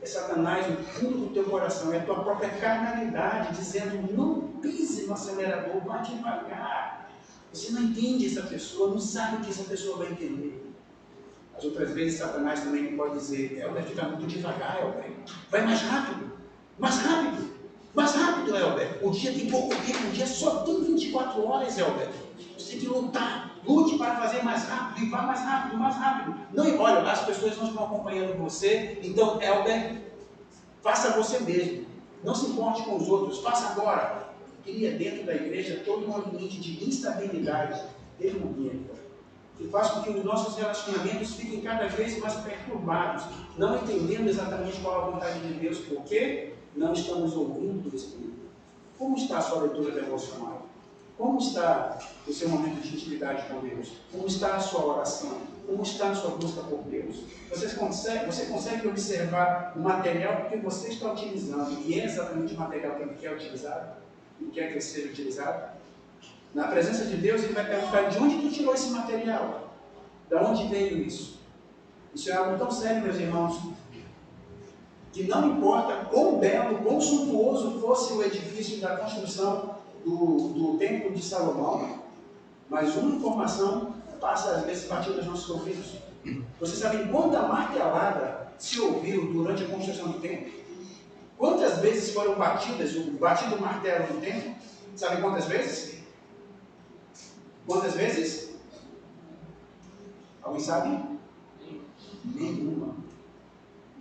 É Satanás no fundo do teu coração, é a tua própria carnalidade dizendo: não pise no acelerador, vá devagar. Você não entende essa pessoa, não sabe o que essa pessoa vai entender. As outras vezes Satanás também pode dizer: Elber, fica muito devagar, Elber. Vai mais rápido, mais rápido, mais rápido, Elber. O dia tem pouco tempo, o dia só tem 24 horas, Elber. Você tem que lutar, lute para fazer mais rápido, e vá mais rápido, mais rápido. Não, olha, as pessoas não estão acompanhando você, então, Elber, faça você mesmo. Não se importe com os outros, faça agora. Cria dentro da igreja todo um ambiente de instabilidade, demoníaca, que faz com que os nossos relacionamentos fiquem cada vez mais perturbados, não entendendo exatamente qual a vontade de Deus, porque não estamos ouvindo do Espírito. Como está a sua leitura devocional? Como está o seu momento de intimidade com Deus? Como está a sua oração? Como está a sua busca por Deus? Você consegue observar o material que você está utilizando, e é exatamente o material que ele quer utilizar, e quer que seja utilizado? Na presença de Deus, ele vai perguntar: de onde tu tirou esse material? De onde veio isso? Isso é algo tão sério, meus irmãos, que não importa quão belo, quão suntuoso fosse o edifício da construção do Templo de Salomão, mas uma informação passa às vezes batida nos nossos ouvidos. Vocês sabem quanta martelada se ouviu durante a construção do templo? Quantas vezes foram batido o martelo no templo? Sabem quantas vezes? Quantas vezes? Alguém sabe? Nenhuma.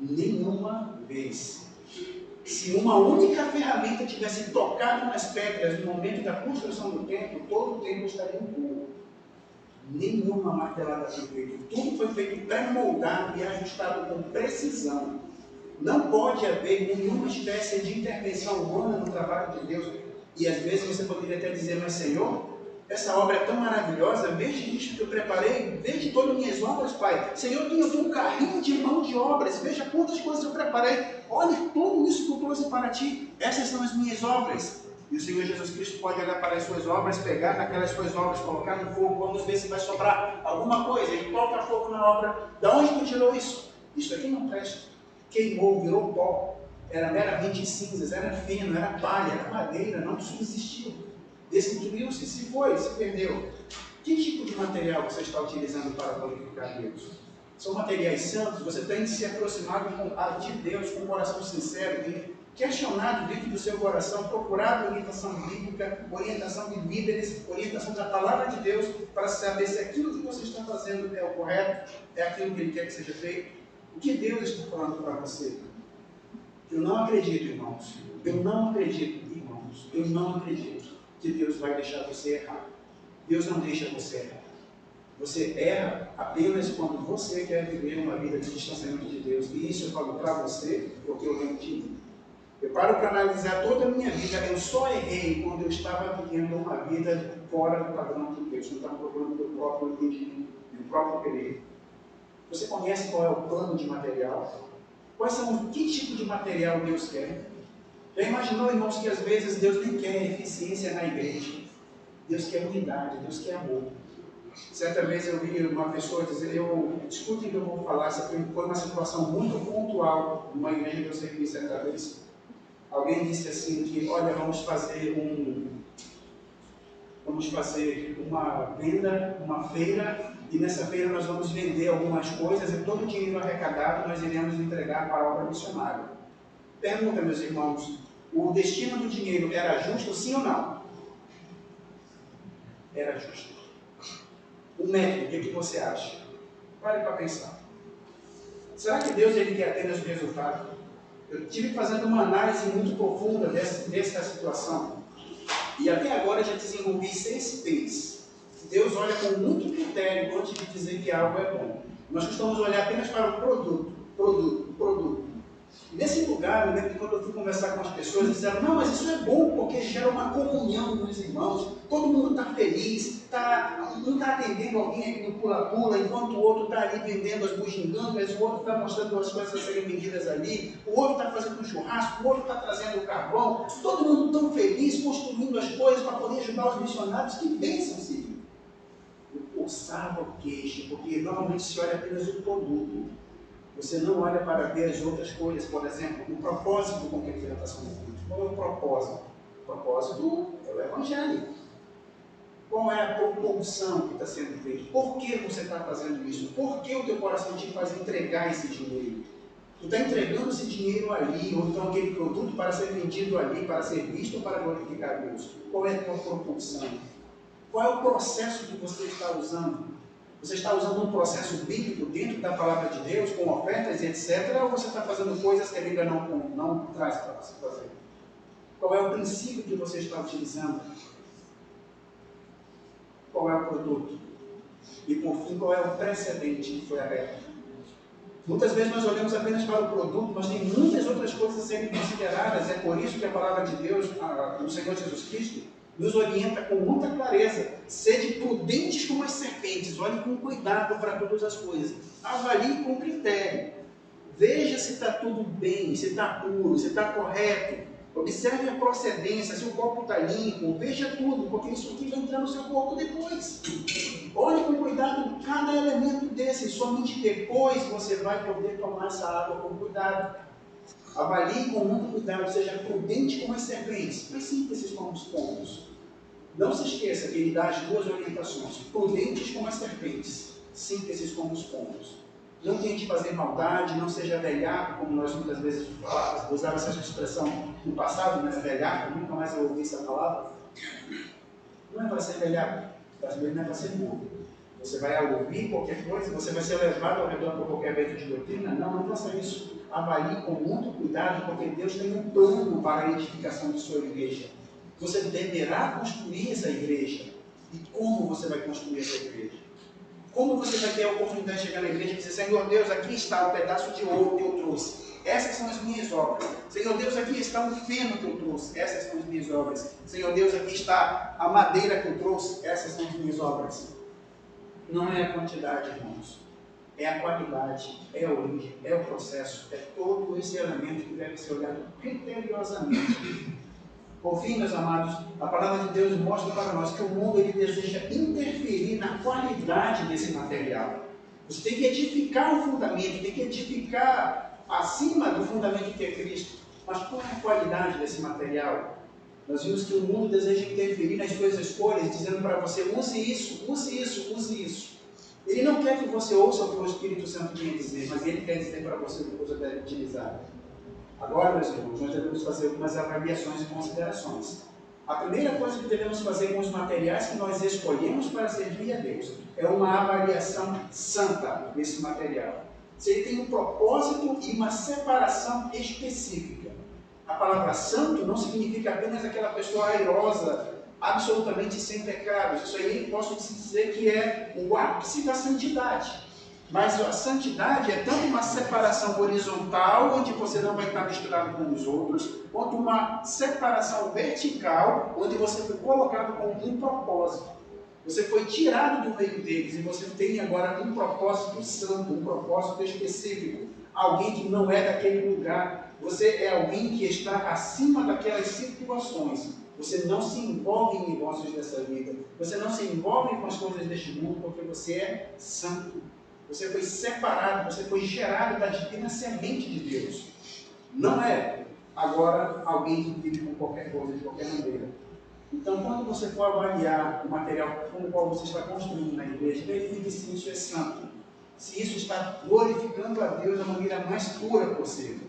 Nenhuma vez. Se uma única ferramenta tivesse tocado nas pedras no momento da construção do templo, todo o templo estaria impuro. Nenhuma martelada foi feita. Tudo foi feito pré-moldado e ajustado com precisão. Não pode haver nenhuma espécie de intervenção humana no trabalho de Deus. E às vezes você poderia até dizer: mas Senhor, essa obra é tão maravilhosa, veja isso que eu preparei, veja todas as minhas obras, Pai. Senhor, eu tenho um carrinho de mão de obras, veja quantas coisas eu preparei. Olha tudo isso que eu trouxe para ti, essas são as minhas obras. E o Senhor Jesus Cristo pode olhar para as suas obras, pegar naquelas suas obras, colocar no fogo, vamos ver se vai sobrar alguma coisa. Ele coloca fogo na obra. Da onde tu tirou isso? Isso aqui não presta. Queimou, virou pó. Era meramente cinzas, era feno, era palha, era madeira, não subsistiu. Destruiu-se, se foi, se perdeu. Que tipo de material você está utilizando para glorificar Deus? São materiais santos? Você tem se aproximado de Deus com um coração sincero e questionado dentro do seu coração, procurado orientação bíblica, orientação de líderes, orientação da palavra de Deus, para saber se aquilo que você está fazendo é o correto, é aquilo que Ele quer que seja feito? O que Deus está falando para você? Eu não acredito, irmãos. Eu não acredito, irmãos. Eu não acredito que Deus vai deixar você errar. Deus não deixa você errar. Você erra apenas quando você quer viver uma vida de distanciamento de Deus. E isso eu falo para você, porque eu lembro de mim. Eu paro para analisar toda a minha vida. Eu só errei quando eu estava vivendo uma vida fora do padrão de Deus. Eu estava procurando o meu próprio entendimento, meu próprio querer. Você conhece qual é o plano de material? Que tipo de material Deus quer? Já imaginou, irmãos, que às vezes Deus nem quer eficiência na igreja? Deus quer unidade, Deus quer amor. Certa vez eu vi uma pessoa dizer, escutem o que eu vou falar, essa foi uma situação muito pontual numa igreja que eu servi certa vez. Alguém disse assim que, olha, vamos fazer uma venda, uma feira, e nessa feira nós vamos vender algumas coisas e todo o dinheiro arrecadado nós iremos entregar para a obra missionária. Pergunta, meus irmãos, o destino do dinheiro era justo, sim ou não? Era justo. O método, o que você acha? Pare para pensar. Será que Deus ele quer apenas o resultado? Eu estive fazendo uma análise muito profunda dessa situação. E até agora já desenvolvi 6 P's. Deus olha com muito critério antes de dizer que algo é bom. Nós costumamos olhar apenas para o produto. Nesse lugar, eu lembro que quando eu fui conversar com as pessoas, eles disseram, não, mas isso é bom, porque gera uma comunhão com os irmãos, todo mundo está feliz, um está atendendo alguém aqui no pula-pula, enquanto o outro está ali vendendo as bugigangas, o outro está mostrando as coisas a serem vendidas ali, o outro está fazendo um churrasco, o outro está trazendo o carvão, todo mundo tão feliz, construindo as coisas para poder ajudar os missionários, que bênção, filho! Eu coçava o queixo, porque normalmente se olha apenas o produto. Você não olha para ver as outras coisas, por exemplo, o propósito com que ele está sendo feito. Qual é o propósito? O propósito é o Evangelho. Qual é a propulsão que está sendo feita? Por que você está fazendo isso? Por que o teu coração te faz entregar esse dinheiro? Tu está entregando esse dinheiro ali, ou então aquele produto para ser vendido ali, para ser visto, para glorificar a Deus. Qual é a tua propulsão? Qual é o processo que você está usando? Você está usando um processo bíblico dentro da palavra de Deus, com ofertas e etc., ou você está fazendo coisas que a Bíblia não traz para você fazer? Qual é o princípio que você está utilizando? Qual é o produto? E por fim, qual é o precedente que foi aberto? Muitas vezes nós olhamos apenas para o produto, mas tem muitas outras coisas a serem consideradas. É por isso que a palavra de Deus, o Senhor Jesus Cristo, nos orienta com muita clareza. Sede prudentes como as serpentes, olhe com cuidado para todas as coisas. Avalie com critério. Veja se está tudo bem, se está puro, se está correto. Observe a procedência, se o copo está limpo. Veja tudo, porque isso aqui vai entrar no seu corpo depois. Olhe com cuidado cada elemento desse. Somente depois você vai poder tomar essa água com cuidado. Avalie com muito cuidado, seja prudente como as serpentes. Mas sim, esses são os pontos. Não se esqueça que ele dá as 2 orientações. Prudentes como as serpentes. Síntese como os pontos. Não tente fazer maldade, não seja velhaco, como nós muitas vezes usávamos essa expressão no passado, né? Velhaco, nunca mais eu ouvi essa palavra. Não é para ser velhaco, brasileiro não é para ser burro. Você vai ouvir qualquer coisa, você vai ser levado ao redor por qualquer vento de doutrina. Não faça isso. Avalie com muito cuidado, porque Deus tem um plano para a edificação de sua igreja. Você deverá construir essa igreja. E como você vai construir essa igreja? Como você vai ter a oportunidade de chegar na igreja e dizer, Senhor Deus, aqui está o pedaço de ouro que eu trouxe. Essas são as minhas obras. Senhor Deus, aqui está o feno que eu trouxe. Essas são as minhas obras. Senhor Deus, aqui está a madeira que eu trouxe. Essas são as minhas obras. Não é a quantidade, irmãos. É a qualidade, é a origem, é o processo. É todo esse elemento que deve ser olhado criteriosamente. Por fim, meus amados, a palavra de Deus mostra para nós que o mundo ele deseja interferir na qualidade desse material. Você tem que edificar o fundamento, tem que edificar acima do fundamento que é Cristo. Mas qual é a qualidade desse material? Nós vimos que o mundo deseja interferir nas suas escolhas, dizendo para você, use isso, use isso, use isso. Ele não quer que você ouça o que o Espírito Santo quer dizer, mas ele quer dizer para você o que você deve utilizar. Agora, meus irmãos, nós devemos fazer algumas avaliações e considerações. A primeira coisa que devemos fazer com os materiais que nós escolhemos para servir a Deus é uma avaliação santa desse material. Se ele tem um propósito e uma separação específica. A palavra santo não significa apenas aquela pessoa airosa, absolutamente sem pecados. Isso aí posso dizer que é o ápice da santidade. Mas a santidade é tanto uma separação horizontal, onde você não vai estar misturado com os outros, quanto uma separação vertical, onde você foi colocado com um propósito. Você foi tirado do meio deles e você tem agora um propósito santo, um propósito específico. alguém que não é daquele lugar. Você é alguém que está acima daquelas situações. Você não se envolve em negócios dessa vida. Você não se envolve com as coisas deste mundo porque você é santo. Você foi separado, você foi gerado da divina semente de Deus. Não é agora alguém que vive com qualquer coisa, de qualquer maneira. Então, quando você for avaliar o material com o qual você está construindo na igreja, verifique se isso é santo. Se isso está glorificando a Deus da maneira mais pura possível.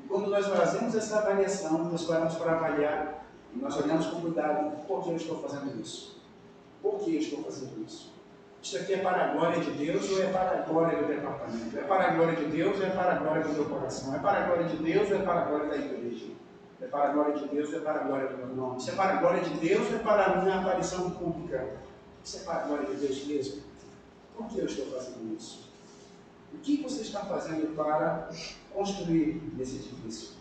E quando nós fazemos essa avaliação, nós paramos para avaliar, e nós olhamos com cuidado, por que eu estou fazendo isso? Por que eu estou fazendo isso? Isso aqui é para a glória de Deus ou é para a glória do departamento? É para a glória de Deus ou é para a glória do meu coração? É para a glória de Deus ou é para a glória da igreja? É para a glória de Deus ou é para a glória do meu nome? Isso é para a glória de Deus ou é para a minha aparição pública? Isso é para a glória de Deus mesmo? Por que eu estou fazendo isso? O que você está fazendo para construir esse edifício?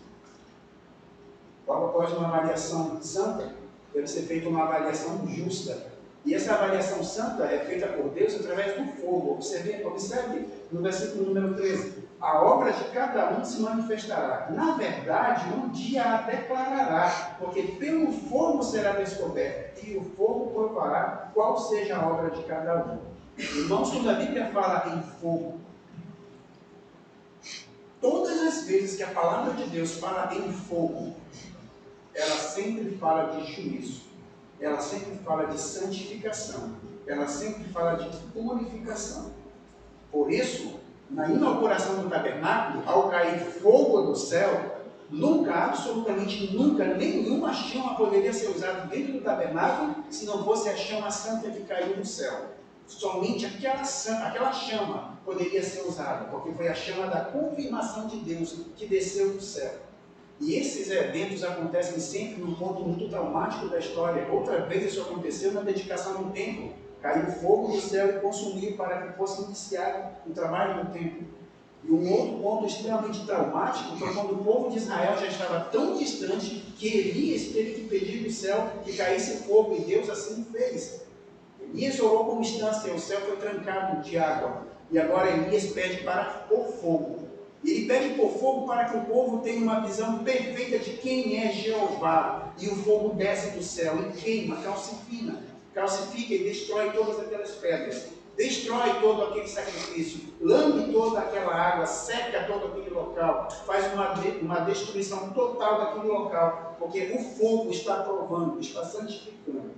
Logo após uma avaliação santa, deve ser feita uma avaliação justa. E essa avaliação santa é feita por Deus através do fogo. Observe no versículo número 13. A obra de cada um se manifestará. Na verdade, um dia a declarará, porque pelo fogo será descoberto, e o fogo provará qual seja a obra de cada um. Irmãos, quando a Bíblia fala em fogo, todas as vezes que a palavra de Deus fala em fogo, ela sempre fala de juízo. Ela sempre fala de santificação, ela sempre fala de purificação. Por isso, na inauguração do tabernáculo, ao cair fogo do céu, nunca, absolutamente nunca, nenhuma chama poderia ser usada dentro do tabernáculo se não fosse a chama santa que caiu do céu. Somente aquela chama poderia ser usada, porque foi a chama da confirmação de Deus que desceu do céu. E esses eventos acontecem sempre num ponto muito traumático da história. Outra vez isso aconteceu na dedicação do templo. Caiu fogo do céu e consumiu para que fosse iniciado o trabalho do templo. E um outro ponto extremamente traumático foi quando o povo de Israel já estava tão distante que Elias teve que pedir do céu que caísse fogo, e Deus assim fez. Elias orou com instância, o céu foi trancado de água. E agora Elias pede para pôr fogo. Ele pede por fogo para que o povo tenha uma visão perfeita de quem é Jeová. E o fogo desce do céu e queima, calcifica e destrói todas aquelas pedras. Destrói todo aquele sacrifício, lambe toda aquela água, seca todo aquele local, faz uma destruição total daquele local, porque o fogo está provando, está santificando.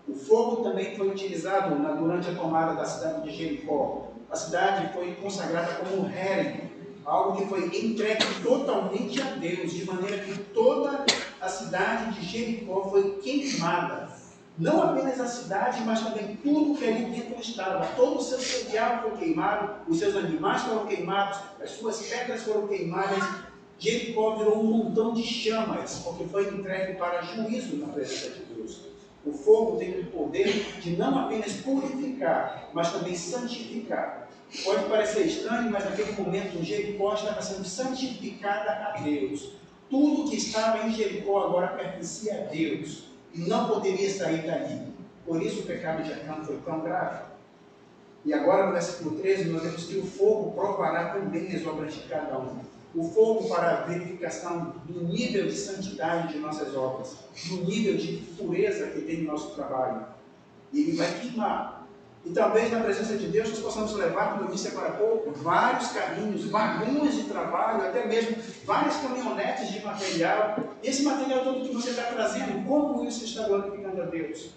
O fogo também foi utilizado durante a tomada da cidade de Jericó. A cidade foi consagrada como um Herem, algo que foi entregue totalmente a Deus, de maneira que toda a cidade de Jericó foi queimada. Não apenas a cidade, mas também tudo que ali dentro estava. Todo o seu cereal foi queimado, os seus animais foram queimados, as suas pedras foram queimadas. Jericó virou um montão de chamas, porque foi entregue para juízo na presença de Deus. O fogo tem o poder de não apenas purificar, mas também santificar. Pode parecer estranho, mas naquele momento Jericó estava sendo santificada a Deus. Tudo que estava em Jericó agora pertencia a Deus e não poderia sair dali. Por isso o pecado de Acã foi tão grave. E agora no versículo 13 nós vemos que o fogo provará também as obras de cada um. O fogo para a verificação do nível de santidade de nossas obras, do nível de pureza que tem no nosso trabalho. E ele vai queimar. E talvez na presença de Deus nós possamos levar, como eu disse agora há pouco, vários carrinhos, vagões de trabalho, até mesmo várias caminhonetes de material. E esse material todo que você está trazendo, como isso está glorificando a Deus?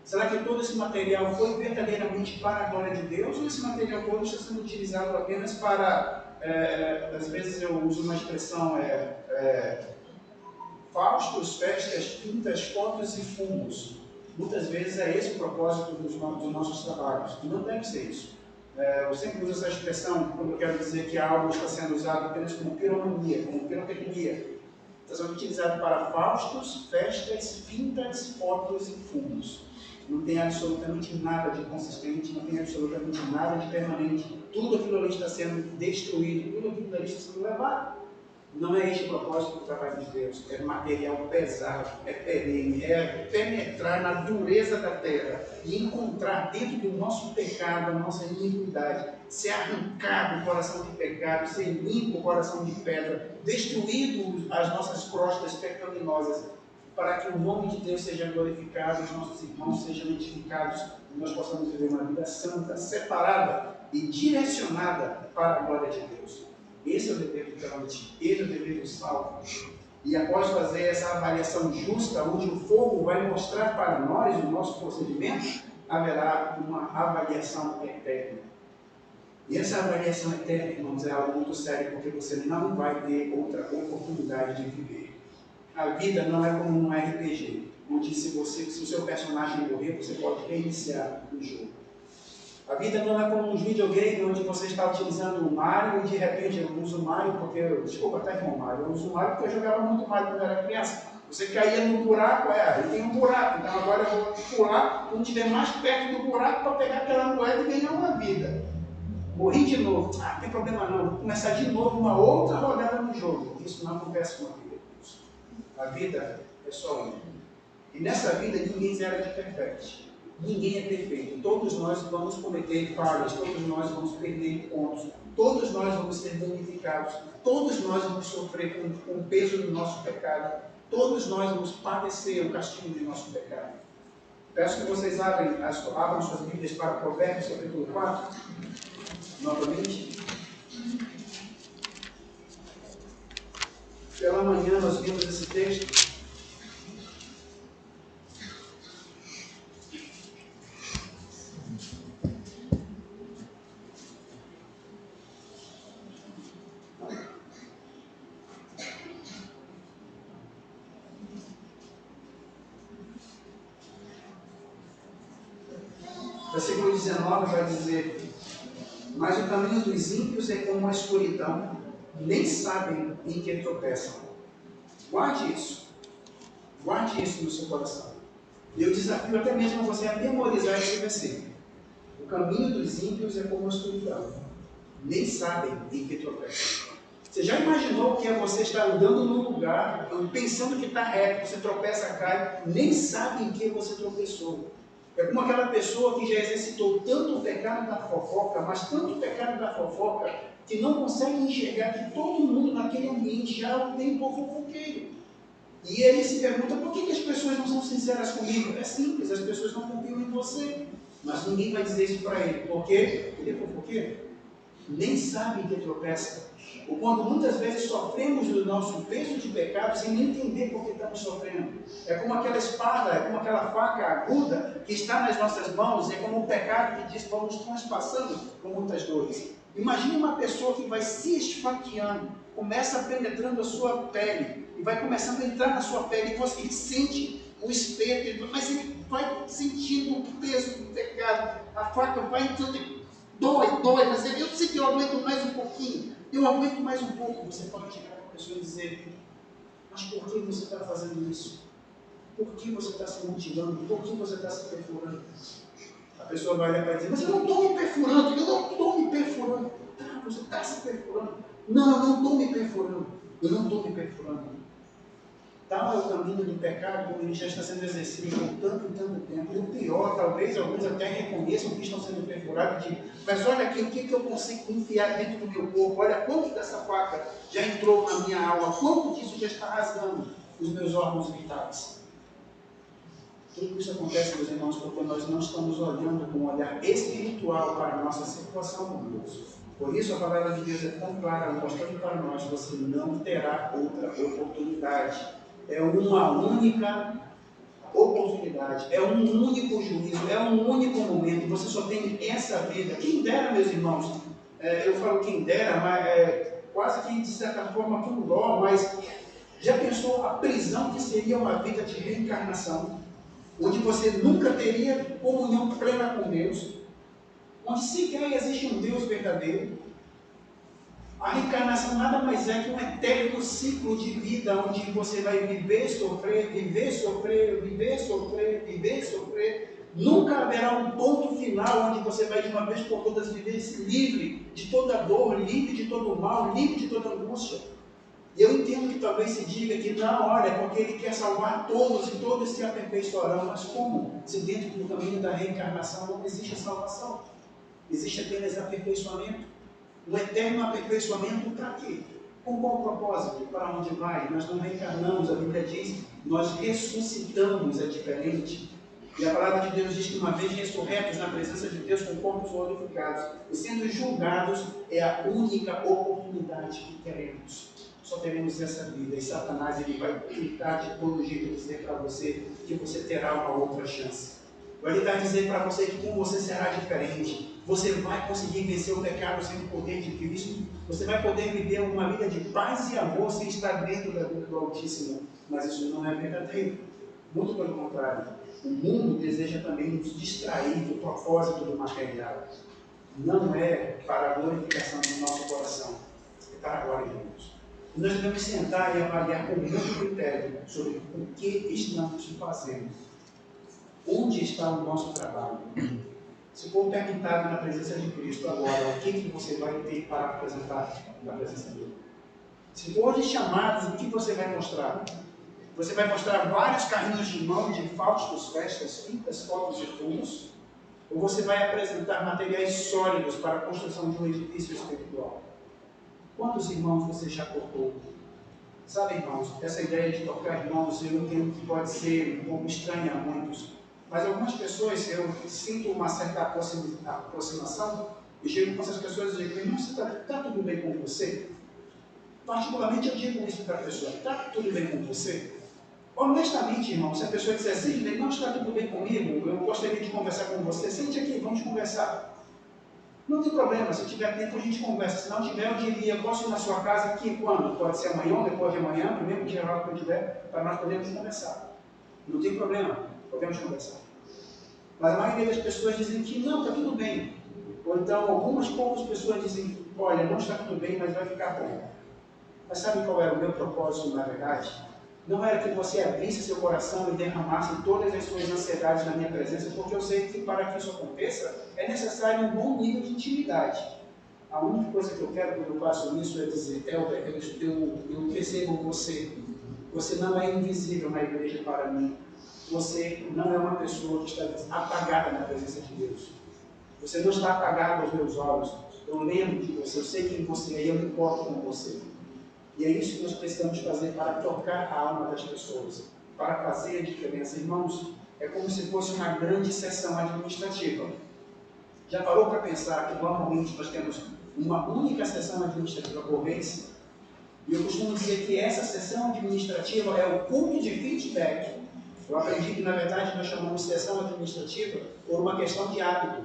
Será que todo esse material foi verdadeiramente para a glória de Deus, ou esse material todo está sendo utilizado apenas para, às vezes eu uso uma expressão, faustos, festas, pintas, fotos e fumos? Muitas vezes é esse o propósito dos nossos trabalhos, e não deve ser isso. Eu sempre uso essa expressão quando eu quero dizer que algo está sendo usado apenas como piromania, como pirotecnia. Está sendo utilizado para faustos, festas, pintas, fotos e fumos. Não tem absolutamente nada de consistente, não tem absolutamente nada de permanente. Tudo aquilo ali está sendo destruído, tudo aquilo ali está sendo levado. Não é este o propósito do trabalho de Deus. É material pesado, é perene, é penetrar na dureza da terra e encontrar dentro do nosso pecado, a nossa iniquidade, ser arrancado o coração de pecado, ser limpo o coração de pedra, destruído as nossas crostas pecaminosas, para que o nome de Deus seja glorificado, os nossos irmãos sejam edificados e nós possamos viver uma vida santa, separada e direcionada para a glória de Deus. Esse é o dever do crente, esse é o dever do salvo. E após fazer essa avaliação justa, onde o fogo vai mostrar para nós o nosso procedimento, haverá uma avaliação eterna. E essa avaliação eterna, irmãos, é algo muito sério, porque você não vai ter outra oportunidade de viver. A vida não é como um RPG, onde se o seu personagem morrer, você pode reiniciar o jogo. A vida não é como um videogame onde você está utilizando o Mario e de repente eu uso o Mario porque, desculpa, tá, irmão Mario, eu uso o Mario porque eu jogava muito Mario quando eu era criança. Você caía no buraco, aí tem um buraco, então agora eu vou pular quando estiver mais perto do buraco para pegar aquela moeda e ganhar uma vida. Morri de novo, não tem problema não, vou começar de novo uma outra rodada no jogo. Isso não acontece com a vida. A vida é só uma. E nessa vida ninguém zera de perfeito. Ninguém é perfeito. Todos nós vamos cometer falhas, todos nós vamos perder pontos, todos nós vamos ser danificados, todos nós vamos sofrer com o peso do nosso pecado, todos nós vamos padecer o castigo do nosso pecado. Peço que vocês abram suas Bíblias para Provérbios, capítulo 4, novamente. Pela manhã nós vimos esse texto. Versículo 19 vai dizer: mas o caminho dos ímpios é como uma escuridão, nem sabem em que tropeçam. Guarde isso no seu coração. Eu desafio até mesmo você a memorizar esse versículo. O caminho dos ímpios é como uma escuridão, nem sabem em que tropeçam. Você já imaginou que é você estar andando num lugar, pensando que está reto, você tropeça, cai, nem sabe em que você tropeçou. É como aquela pessoa que já exercitou tanto o pecado da fofoca, mas tanto o pecado da fofoca, que não consegue enxergar que todo mundo naquele ambiente já há um tempo fofoqueiro. E ele se pergunta: por que as pessoas não são sinceras comigo? É simples, as pessoas não confiam em você. Mas ninguém vai dizer isso para ele. Por quê? Ele é fofoqueiro. Nem sabe que tropeça. Ou quando muitas vezes sofremos do nosso peso de pecado sem nem entender por que estamos sofrendo. É como aquela espada, é como aquela faca aguda que está nas nossas mãos, é como o pecado que diz: vamos transpassando com muitas dores. Imagine uma pessoa que vai se esfaqueando, começa penetrando a sua pele, e vai começando a entrar na sua pele, e você sente o espeto, mas ele vai sentindo o peso do pecado, a faca vai entrando, dói, mas eu sei que eu aguento mais um pouquinho, eu aguento mais um pouco. Você pode chegar para a pessoa e dizer: mas por que você está fazendo isso? Por que você está se mutilando? Por que você está se perfurando? A pessoa vai olhar para dizer: mas eu não estou me perfurando, eu não estou me perfurando. Tá, você está se perfurando. Não, eu não estou me perfurando, eu não estou me perfurando. Tal é o caminho do pecado, como ele já está sendo exercido por tanto tempo. E o pior, talvez alguns até reconheçam que estão sendo perfurados, e dizem: mas olha aqui, o que eu consigo enfiar dentro do meu corpo? Olha quanto dessa faca já entrou na minha alma, quanto disso já está rasgando os meus órgãos vitais. Tudo isso acontece, meus irmãos, porque nós não estamos olhando com um olhar espiritual para a nossa situação com Deus. Por isso a palavra de Deus é tão clara, mostrando para nós: você não terá outra oportunidade. É uma única oportunidade, é um único juízo, é um único momento. Você só tem essa vida. Quem dera, meus irmãos, eu falo quem dera, mas quase que de certa forma com dó, mas já pensou a prisão que seria uma vida de reencarnação, onde você nunca teria comunhão plena com Deus, onde sequer existe um Deus verdadeiro? A reencarnação nada mais é que um eterno ciclo de vida, onde você vai viver, sofrer, viver, sofrer, viver, sofrer, viver, sofrer. Nunca haverá um ponto final onde você vai de uma vez por todas viver livre de toda dor, livre de todo mal, livre de toda angústia. E eu entendo que talvez se diga que não, olha, porque ele quer salvar todos e todos se aperfeiçoarão. Mas como? Se dentro do caminho da reencarnação não existe salvação, existe apenas aperfeiçoamento. Um eterno aperfeiçoamento para quê? Com qual propósito? Para onde vai? Nós não reencarnamos, a Bíblia diz, nós ressuscitamos, é diferente. E a palavra de Deus diz que uma vez ressurretos na presença de Deus com corpos glorificados e sendo julgados, é a única oportunidade que teremos. Só teremos essa vida. E Satanás ele vai tentar de todo jeito dizer para você que você terá uma outra chance. Vai tentar dizer para você que com você será diferente. Você vai conseguir vencer o pecado sem o poder de Cristo. Você vai poder viver uma vida de paz e amor sem estar dentro da vida do Altíssimo. Mas isso não é verdadeiro. Muito pelo contrário. O mundo deseja também nos distrair do propósito do material. Não é para a glorificação do nosso coração. É para a glória de Deus. Nós devemos sentar e avaliar com muito critério sobre o que estamos fazendo. Onde está o nosso trabalho? Se for perguntado na presença de Cristo agora, o que você vai ter para apresentar na presença dele? Se for de chamados, o que você vai mostrar? Você vai mostrar vários carrinhos de mão de Faustos, festas, fitas, fotos e fundos? Ou você vai apresentar materiais sólidos para a construção de um edifício espiritual? Quantos irmãos você já cortou? Sabe, irmãos, essa ideia de tocar irmãos, eu entendo que pode ser um pouco estranha a muitos. Mas algumas pessoas, eu sinto uma certa aproximação e chego com essas pessoas e digo, irmão, está tudo bem com você? Particularmente eu digo isso para a pessoa, está tudo bem com você? Honestamente, irmão, se a pessoa disser assim, não está tudo bem comigo, eu gostaria de conversar com você, sente aqui, vamos conversar. Não tem problema, se tiver tempo a gente conversa, se não tiver eu diria, posso ir na sua casa aqui quando? Pode ser amanhã ou depois de amanhã, primeiro dia que eu tiver, para nós podermos conversar. Não tem problema, podemos conversar. Mas a maioria das pessoas dizem que não, está tudo bem. Ou então algumas poucas pessoas dizem, olha, não está tudo bem, mas vai ficar bom. Mas sabe qual era o meu propósito na verdade? Não era que você abrisse seu coração e derramasse todas as suas ansiedades na minha presença, porque eu sei que para que isso aconteça, é necessário um bom nível de intimidade. A única coisa que eu quero quando eu faço isso é dizer, Elber, eu percebo você. Você não é invisível na igreja para mim. Você não é uma pessoa que está apagada na presença de Deus. Você não está apagado aos meus olhos. Eu lembro de você, eu sei quem você é e eu me importo com você. E é isso que nós precisamos fazer para tocar a alma das pessoas, para fazer a diferença. Irmãos, é como se fosse uma grande sessão administrativa. Já parou para pensar que normalmente nós temos uma única sessão administrativa por mês? E eu costumo dizer que essa sessão administrativa é o culto de feedback. Eu aprendi que, na verdade, nós chamamos sessão administrativa por uma questão de hábito.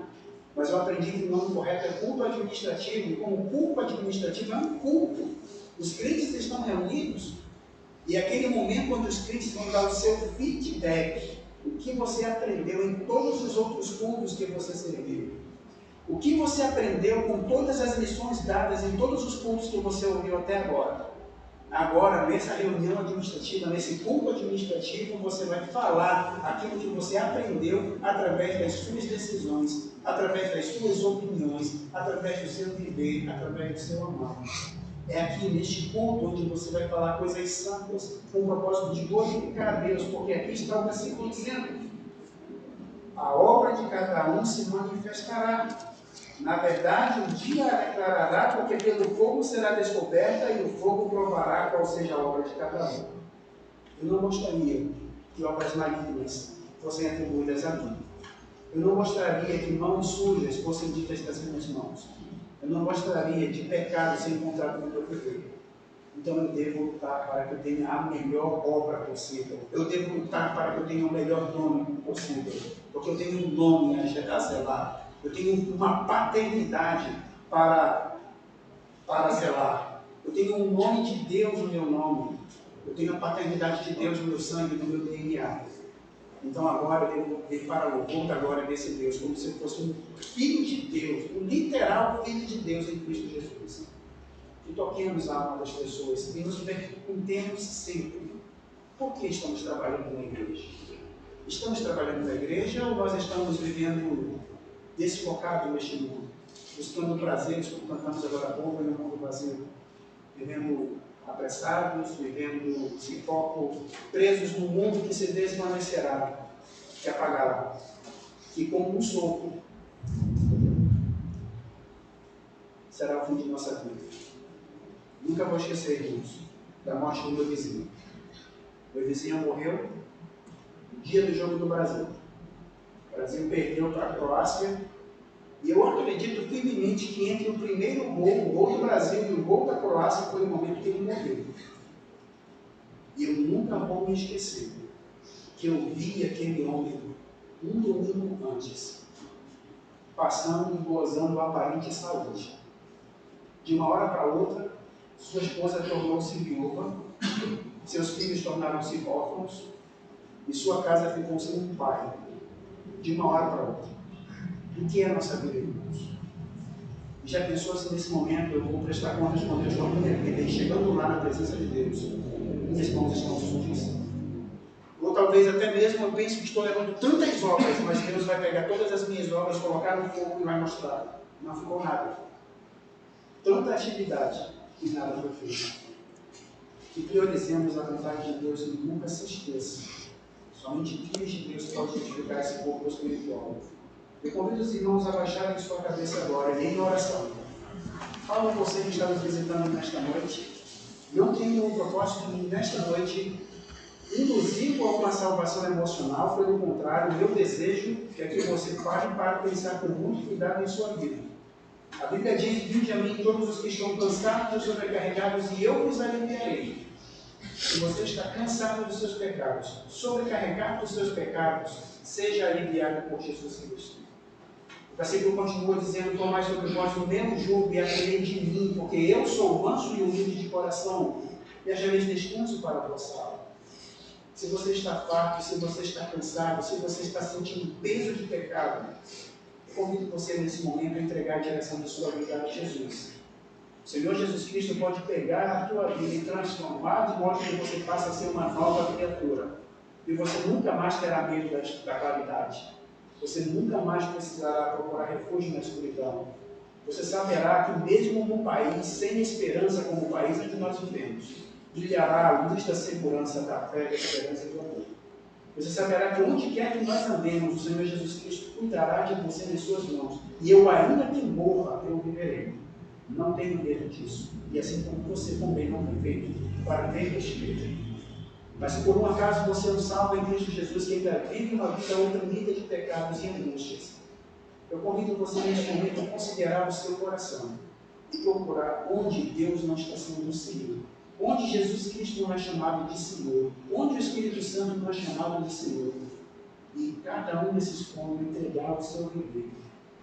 Mas eu aprendi que o nome correto é culto administrativo. E como culto administrativo é um culto. Os crentes estão reunidos e aquele momento onde os crentes vão dar o seu feedback. O que você aprendeu em todos os outros cultos que você serviu. O que você aprendeu com todas as lições dadas em todos os cultos que você ouviu até agora. Agora, nessa reunião administrativa, nesse culto administrativo, você vai falar aquilo que você aprendeu através das suas decisões, através das suas opiniões, através do seu viver, através do seu amor. É aqui neste culto onde você vai falar coisas santas com o propósito de glorificar a Deus, porque aqui está o versículo dizendo: a obra de cada um se manifestará. Na verdade, o dia a declarará, porque pelo fogo será descoberta e o fogo provará qual seja a obra de cada um. Eu não gostaria que obras malignas fossem atribuídas a mim. Eu não gostaria que mãos sujas fossem ditas das minhas mãos. Eu não gostaria de pecado ser encontrado no meu viver. Então eu devo lutar para que eu tenha a melhor obra possível. Eu devo lutar para que eu tenha o melhor nome possível. Porque eu tenho um nome a zelar. Eu tenho uma paternidade para zelar. Eu tenho um nome de Deus no meu nome. Eu tenho a paternidade de Deus no meu sangue, no meu DNA. Então agora eu devo ir para o louvor da glória desse Deus, como se fosse um filho de Deus, um literal filho de Deus em Cristo Jesus. E toquemos a alma das pessoas e nos perguntemos sempre: por que estamos trabalhando na igreja? Estamos trabalhando na igreja ou nós estamos vivendo desfocados neste mundo, buscando prazeres, como cantamos agora há pouco, no mundo vazio, vivendo apressados, vivendo sem foco, presos num mundo que se desvanecerá, que apagará, que como um sopro será o fim de nossa vida. Nunca vou esquecer, irmãos, da morte do meu vizinho. Meu vizinho morreu no dia do jogo do Brasil. O Brasil perdeu para a Croácia. E eu acredito firmemente que entre o primeiro gol, o gol do Brasil e o gol da Croácia, foi o momento que ele morreu. E eu nunca vou me esquecer que eu vi aquele homem um domingo antes, passando e gozando aparente saúde. De uma hora para outra, sua esposa tornou-se viúva, seus filhos tornaram-se órfãos e sua casa ficou sem um pai. De uma hora para outra. O que é a nossa vida, irmãos? E já pensou se nesse momento eu vou prestar contas quando eu estou me arrepender, chegando lá na presença de Deus, minhas mãos estão sujas? Ou talvez até mesmo eu pense que estou levando tantas obras, mas Deus vai pegar todas as minhas obras, colocar no fogo e vai mostrar. Não ficou nada. Tanta atividade e nada foi feito. Que priorizemos a vontade de Deus e nunca se esqueça. Somente filhos de Deus podem justificar esse corpo espiritual. Eu convido os irmãos a baixarem sua cabeça agora e em oração. Fala você que está nos visitando nesta noite. Não tenho o propósito de, nesta noite, induzir a uma salvação emocional. Pelo contrário, meu desejo é que você pare para pensar com muito cuidado em sua vida. A Bíblia diz: vinde a mim todos os que estão cansados e sobrecarregados, e eu vos aliviarei. Se você está cansado dos seus pecados, sobrecarregado dos seus pecados, seja aliviado por Jesus Cristo. O versículo continua dizendo: tomai sobre vós o meu jugo e aprendei de mim, porque eu sou manso e humilde de coração, e achareis descanso para a vossa alma. Se você está farto, se você está cansado, se você está sentindo peso de pecado, eu convido você nesse momento a entregar a direção da sua vida a Jesus. O Senhor Jesus Cristo pode pegar a tua vida e transformar de modo que você passe a ser uma nova criatura. E você nunca mais terá medo da claridade. Você nunca mais precisará procurar refúgio na escuridão. Você saberá que mesmo num país sem esperança como o país onde nós vivemos, brilhará a luz da segurança, da fé, da esperança e do amor. Você saberá que onde quer que nós andemos, o Senhor Jesus Cristo cuidará de você nas suas mãos. E eu, ainda que morra, eu viverei. Não tenho medo disso. E assim como você também não tem feito para ter este medo. Mas se por um acaso você não salva em Cristo Jesus, que ainda vive uma vida oprimida de pecados e angústias, eu convido você neste momento a considerar o seu coração e procurar onde Deus não está sendo o Senhor, onde Jesus Cristo não é chamado de Senhor, onde o Espírito Santo não é chamado de Senhor, e cada um desses pontos entregar o seu viver.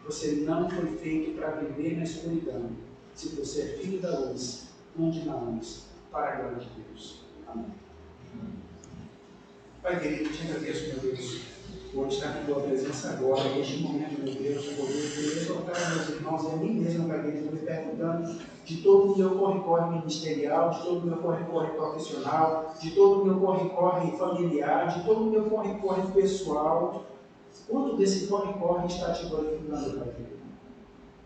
Você não foi feito para viver na escuridão. Se você é filho da luz, ande na luz, para a glória de Deus. Amém. Pai querido, te agradeço, meu Deus, por estar em tua presença agora, neste momento, meu Deus, poder exortar meus irmãos e a mim mesmo, Pai querido, me perguntando de todo o meu corre-corre ministerial, de todo o meu corre-corre profissional, de todo o meu corre-corre familiar, de todo o meu corre-corre pessoal. Quanto desse corre-corre está te glorificando, Pai querido?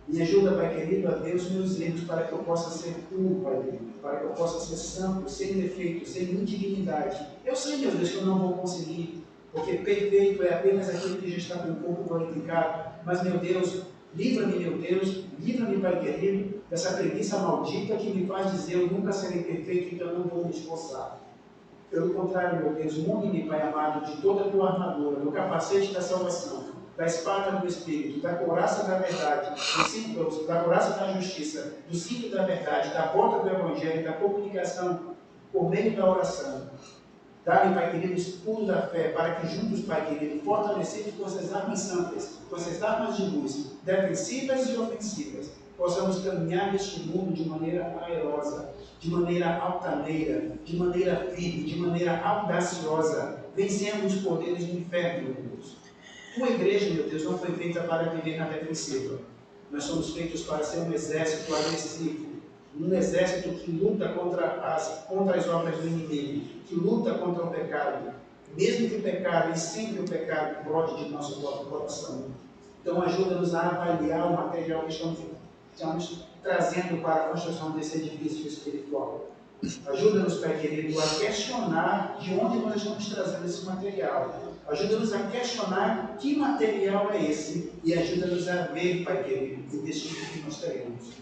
Me ajuda, Pai querido, a Deus meus erros, para que eu possa ser puro, Pai querido, para que eu possa ser santo, sem defeito, sem indignidade. Eu sei, meu Deus, que eu não vou conseguir, porque perfeito é apenas aquele que já está com o corpo glorificado. Mas, meu Deus, livra-me, meu Deus, livra-me, Pai querido, dessa preguiça maldita que me faz dizer: eu nunca serei perfeito, então não vou me esforçar. Pelo contrário, meu Deus, munde-me, Pai amado, de toda a tua armadura, do capacete da salvação, da espada do Espírito, da couraça da verdade, da couraça da justiça, do cinto da verdade, da bota do Evangelho, da comunicação por meio da oração. Dá-me, Pai querido, o escudo da fé, para que juntos, Pai querido, fortalecidos com essas armas santas, com essas armas de luz, defensivas e ofensivas, possamos caminhar neste mundo de maneira airosa, de maneira altaneira, de maneira firme, de maneira audaciosa, vencendo os poderes do inferno, meu Deus. Tua igreja, meu Deus, não foi feita para viver na defensiva. Nós somos feitos para ser um exército agressivo, um exército que luta contra as obras do inimigo, que luta contra o pecado, mesmo que o pecado, e sempre o pecado, brote de nosso próprio coração. Então ajuda-nos a avaliar o material que estamos trazendo para a construção desse edifício espiritual. Ajuda-nos, Pai querido, a questionar de onde nós estamos trazendo esse material. Ajuda-nos a questionar que material é esse e ajuda-nos a ver, Pai querido, o destino que nós teremos.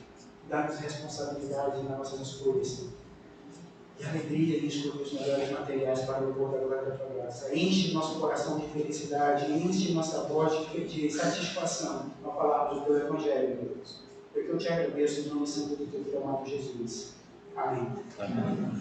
Dá-nos responsabilidade nas nossas escolhas. E alegria em escolher os melhores materiais para o louvor da glória da tua graça. Enche nosso coração de felicidade, enche nossa voz de satisfação na palavra do teu Evangelho, meu Deus. Porque eu te agradeço em nome santo do teu filho amado Jesus. Amém. Amém.